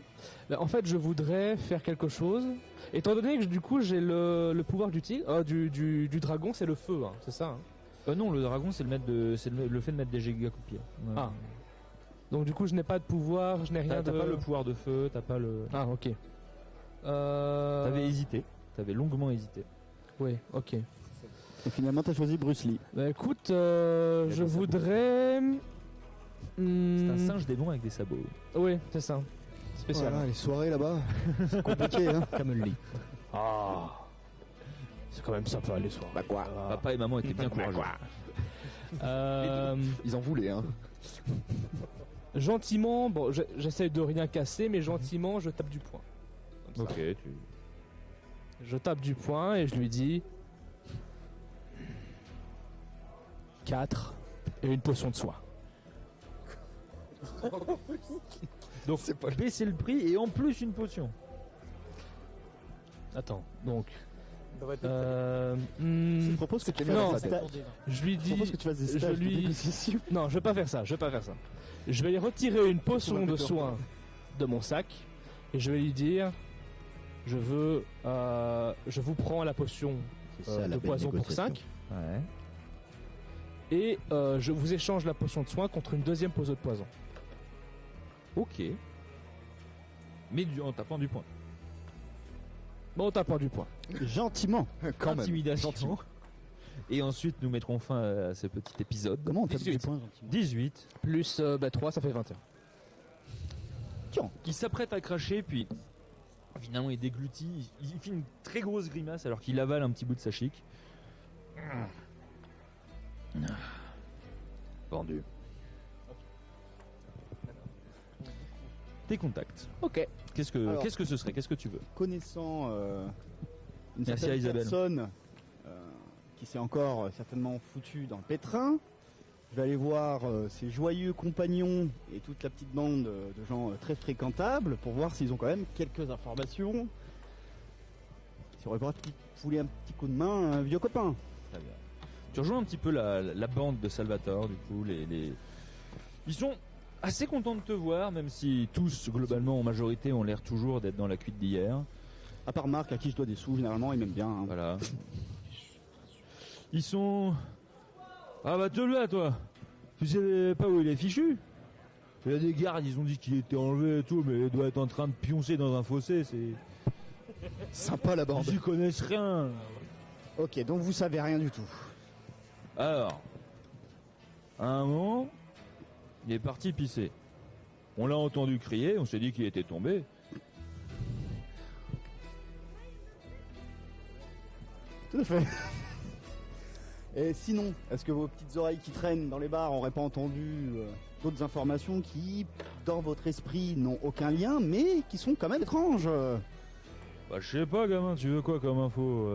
En fait, je voudrais faire quelque chose. Étant donné que du coup j'ai le pouvoir du dragon, c'est le feu, hein, c'est ça hein. Non, le dragon c'est le fait de mettre des giga coups de pied. Ouais. Ah. Donc du coup je n'ai pas de pouvoir, je n'ai rien T'as de. pas le pouvoir de feu, t'as pas le. Ah ok. T'avais hésité, t'avais longuement hésité. Oui, ok. Et finalement, t'as choisi Bruce Lee. Bah écoute, je voudrais. C'est un singe démon avec des sabots. Oui, c'est ça. Spécial. Voilà, les soirées là-bas, c'est compliqué, hein. Camelot. Ah. C'est quand même sympa les soirs. Bah quoi? Papa et maman étaient bien courageux. Ils en voulaient, hein. Gentiment, bon, j'essaie de rien casser, mais gentiment, je tape du poing. Comme ça. Ok, Je tape du poing et je lui dis 4 et une potion de soin. Donc c'est pas baisser le prix et en plus une potion. Attends, donc. Je propose que tu Non, fasses des stages. je lui Je dis. propose que tu fasses des stages de négociation. Non, je vais pas faire ça, Je vais lui retirer une potion de soin de mon sac et je vais lui dire je vous prends la potion de poison pour 5 Ouais. et je vous échange la potion de soin contre une deuxième potion de poison. Ok. Mais en tapant du poing. Bon, on tape du poing. Gentiment. Quand même. Intimidation. Et ensuite nous mettrons fin à ce petit épisode. Comment on tape 18. des points gentiment? 18. Plus 3, ça fait 21. Qui s'apprête à cracher, puis finalement il déglutit, il fait une très grosse grimace alors qu'il avale un petit bout de sa chic. Vendu. Tes contacts. Ok. Qu'est-ce que ce serait? Qu'est-ce que tu veux? Connaissant une Merci à certaine Isabelle. personne qui s'est encore certainement foutue dans le pétrin, je vais aller voir ses joyeux compagnons et toute la petite bande de gens très fréquentables pour voir s'ils ont quand même quelques informations. S'ils auraient pas foulé un petit coup de main à un vieux copain. Très bien. Tu rejoins un petit peu la bande de Salvatore, du coup, ils sont assez contents de te voir, même si tous, globalement, en majorité, ont l'air toujours d'être dans la cuite d'hier. À part Marc, à qui je dois des sous, généralement, il m'aime bien. Hein. Voilà. Ils sont... Ah bah te là, toi. Tu sais pas où il est fichu? Il y a des gardes, ils ont dit qu'il était enlevé et tout, mais il doit être en train de pioncer dans un fossé, c'est... Sympa la bande. Ils y connaissent rien. Ok, donc vous savez rien du tout. Alors, à un moment, il est parti pisser. On l'a entendu crier, on s'est dit qu'il était tombé. Tout à fait. Et sinon, est-ce que vos petites oreilles qui traînent dans les bars n'auraient pas entendu d'autres informations qui, dans votre esprit, n'ont aucun lien, mais qui sont quand même étranges? Bah je sais pas, gamin, tu veux quoi comme info?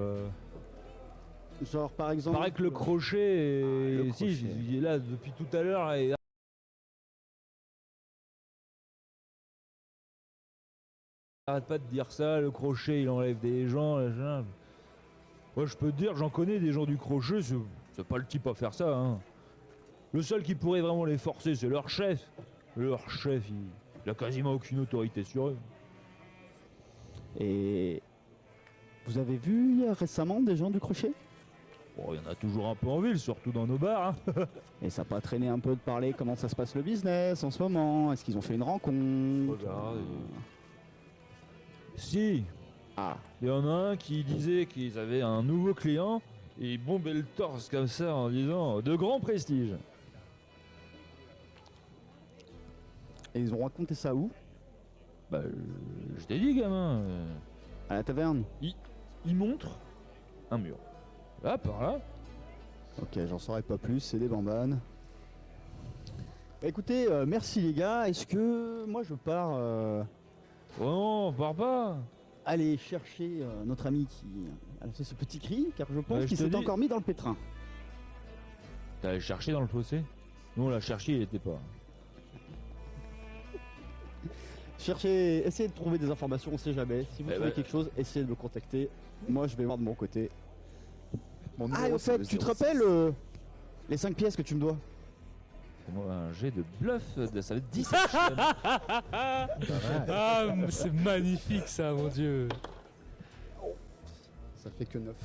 Genre, par exemple... Paraît que le crochet, le si, crochet. il est là depuis tout à l'heure et... Arrête pas de dire ça, le crochet il enlève des gens, machin. Moi je peux te dire, j'en connais des gens du crochet, c'est pas le type à faire ça. Hein. Le seul qui pourrait vraiment les forcer, c'est leur chef. Leur chef, il a quasiment aucune autorité sur eux. Et Vous avez vu récemment des gens du crochet? Bon, il y en a toujours un peu en ville, surtout dans nos bars. Hein. Et ça n'a pas traîné un peu de parler comment ça se passe le business en ce moment? Est-ce qu'ils ont fait une rencontre? Regarde. Si. Ah. Il y en a un qui disait qu'ils avaient un nouveau client et il bombait le torse comme ça en disant de grand prestige. Et ils ont raconté ça où? Bah, je t'ai dit, gamin. À la taverne? Il montre un mur. Là, par là. Ok, j'en saurais pas plus, c'est des bambanes. Bah, écoutez, merci les gars. Est-ce que moi je pars Oh non, pars pas. aller chercher notre ami qui a fait ce petit cri, car je pense Ouais, qu'il je te s'est dis. encore mis dans le pétrin. T'as allé chercher dans le fossé? Nous, on l'a cherché, il était pas. Cherchez, essayez de trouver des informations, on sait jamais. Si vous Eh trouvez ben- quelque chose, essayez de me contacter. Moi je vais voir de mon côté. Mon Ah, numéro, au c'est fait, le tu te 06. rappelles les 5 pièces que tu me dois? Fais-moi un jet de bluff, ça va être 17. Ah, c'est magnifique ça, mon dieu. Ça fait que 9.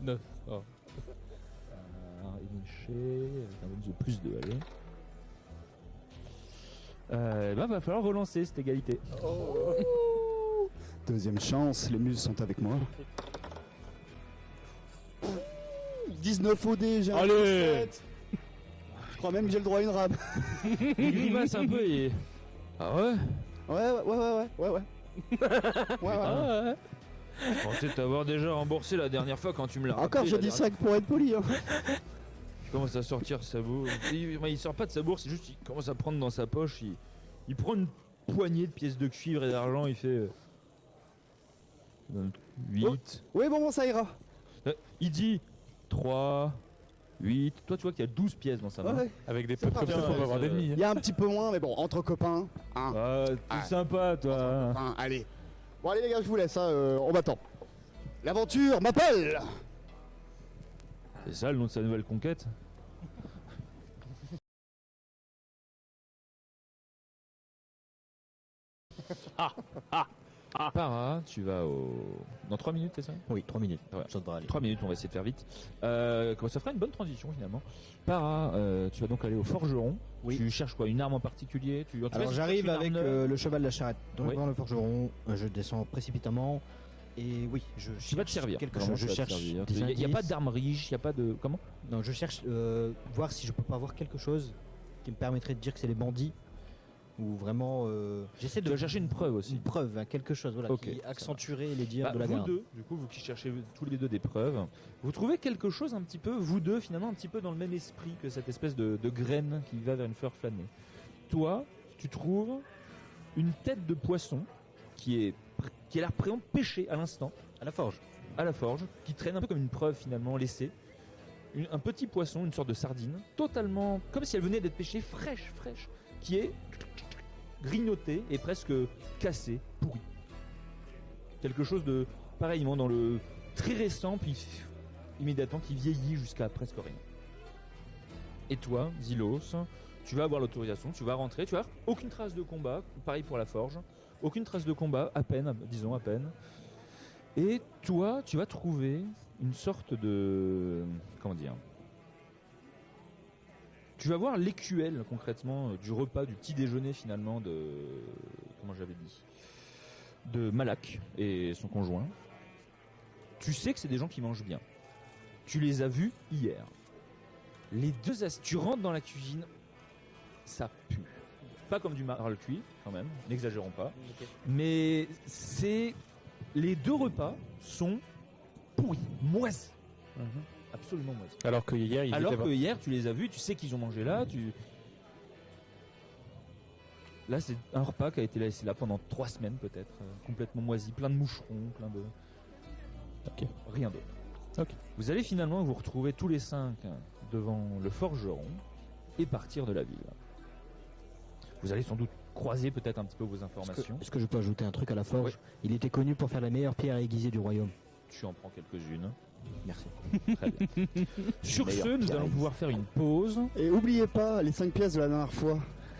9. Oh. Inché, avec un bonus de plus 2, allez. Va falloir relancer cette égalité. Deuxième chance, les muses sont avec moi. 19 OD, j'ai un Allez. 17. Je crois même que j'ai le droit à une rame. Il grimace un peu et. Ah ouais? Ouais. Je pensais t'avoir déjà remboursé la dernière fois quand tu me l'as rappelé. Encore, j'ai la dit dernière 5 pour être poli. Hein. Il commence à sortir sa bourse. Il sort pas de sa bourse, c'est juste qu'il commence à prendre dans sa poche. Il prend une poignée de pièces de cuivre et d'argent. Il fait 8. Oui, bon, ça ira. Il dit 3, 8. Toi, tu vois qu'il y a 12 pièces dans sa main. Ouais. Avec des C'est potes comme pas ça, bien, faut pas avoir ça- d'ennemis. Il y a un petit peu moins, mais bon, entre copains. Hein. Ah, t'es sympa, toi. Enfin, allez. Bon, allez, les gars, je vous laisse. Hein, on m'attend. L'aventure m'appelle. C'est ça le nom de sa nouvelle conquête? Para, tu vas dans 3 minutes, c'est ça? Oui, 3 minutes. Ouais. Ça devrait aller. 3 minutes, on va essayer de faire vite. Ça fera une bonne transition finalement. Para, tu vas donc aller au forgeron. Oui. Tu cherches quoi? Une arme en particulier? En tout cas, Alors si tu j'arrive cherches une avec arme neuve, le cheval de la charrette Oui. devant le forgeron, je descends précipitamment et oui, je tu vas te cherche servir. quelque Vraiment, chose. Je tu vas te cherche servir. des Il n'y a pas indices. d'arme riche, il n'y a pas de. Comment? Non, je cherche voir si je peux pas avoir quelque chose qui me permettrait de dire que c'est les bandits ou vraiment j'essaie Tu de vas chercher une preuve aussi. une preuve, hein, quelque chose voilà, Ok, qui ça accentuerait les dires Bah, de la vous garde. deux, du coup, vous qui cherchez tous les deux des preuves, vous trouvez quelque chose un petit peu, vous deux finalement, un petit peu dans le même esprit que cette espèce de graine qui va vers une fleur fanée. Toi, tu trouves une tête de poisson qui a l'air présent pêchée à l'instant, À la forge. à la forge, qui traîne un peu comme une preuve finalement laissée. Un petit poisson, une sorte de sardine, totalement comme si elle venait d'être pêchée fraîche, qui est grignotée et presque cassée, pourrie. Quelque chose de pareillement dans le très récent, puis immédiatement qui vieillit jusqu'à presque rien. Et toi, Zilos, tu vas avoir l'autorisation, tu vas rentrer, tu vas avoir aucune trace de combat, pareil pour la forge, aucune trace de combat, à peine, disons à peine. Et toi, tu vas trouver une sorte de... comment dire? Tu vas voir l'écuelle concrètement du repas, du petit déjeuner finalement de... comment j'avais dit? De Malak et son conjoint. Tu sais que c'est des gens qui mangent bien. Tu les as vus hier. Les deux tu rentres dans la cuisine, ça pue. Pas comme du marral cuit, quand même, n'exagérons pas. Mais c'est... les deux repas sont pourris, moisis. Absolument moisis. Alors que hier, il Alors était que hier, tu les as vus, tu sais qu'ils ont mangé là, Là, c'est un repas qui a été laissé là pendant 3 semaines peut-être, complètement moisi, plein de moucherons, plein de... Ok. Rien d'autre. Ok. Vous allez finalement vous retrouver tous les 5 devant le forgeron et partir de la ville. Vous allez sans doute croiser peut-être un petit peu vos informations. Est-ce que je peux ajouter un truc à la forge? Oui. Il était connu pour faire la meilleure pierre aiguisée du royaume. Tu en prends quelques-unes. Merci. Très bien. Sur ce, Meilleure nous pierre allons aiguisée. pouvoir faire une pause. Et oubliez pas les 5 pièces de la dernière fois.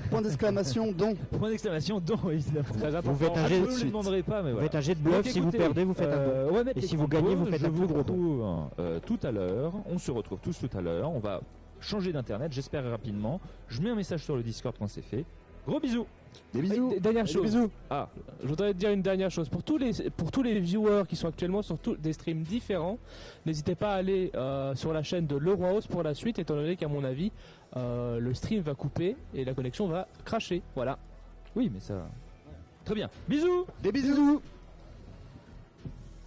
Point d'exclamation, don. Point d'exclamation, don, évidemment. Très important. Vous faites un Ah, jet je de ne le suite. demanderai pas, mais Vous voilà. faites un jet de bluff, Donc, si vous écoutez, perdez, vous faites un don. on va mettre Et les si vous petites gagnez, vous pauses, faites un plus gros don. tout à l'heure. On se retrouve tous tout à l'heure. On va changer d'internet, j'espère rapidement. Je mets un message sur le Discord quand c'est fait. Gros bisous. Des bisous. Dernière chose. bisous. Ah, je voudrais te dire une dernière chose. Pour tous les viewers qui sont actuellement sur des streams différents, n'hésitez pas à aller sur la chaîne de Le Roi Os pour la suite, étant donné qu'à mon avis, le stream va couper et la connexion va crasher. Voilà. Oui, mais ça. Très bien. Bisous. Des bisous.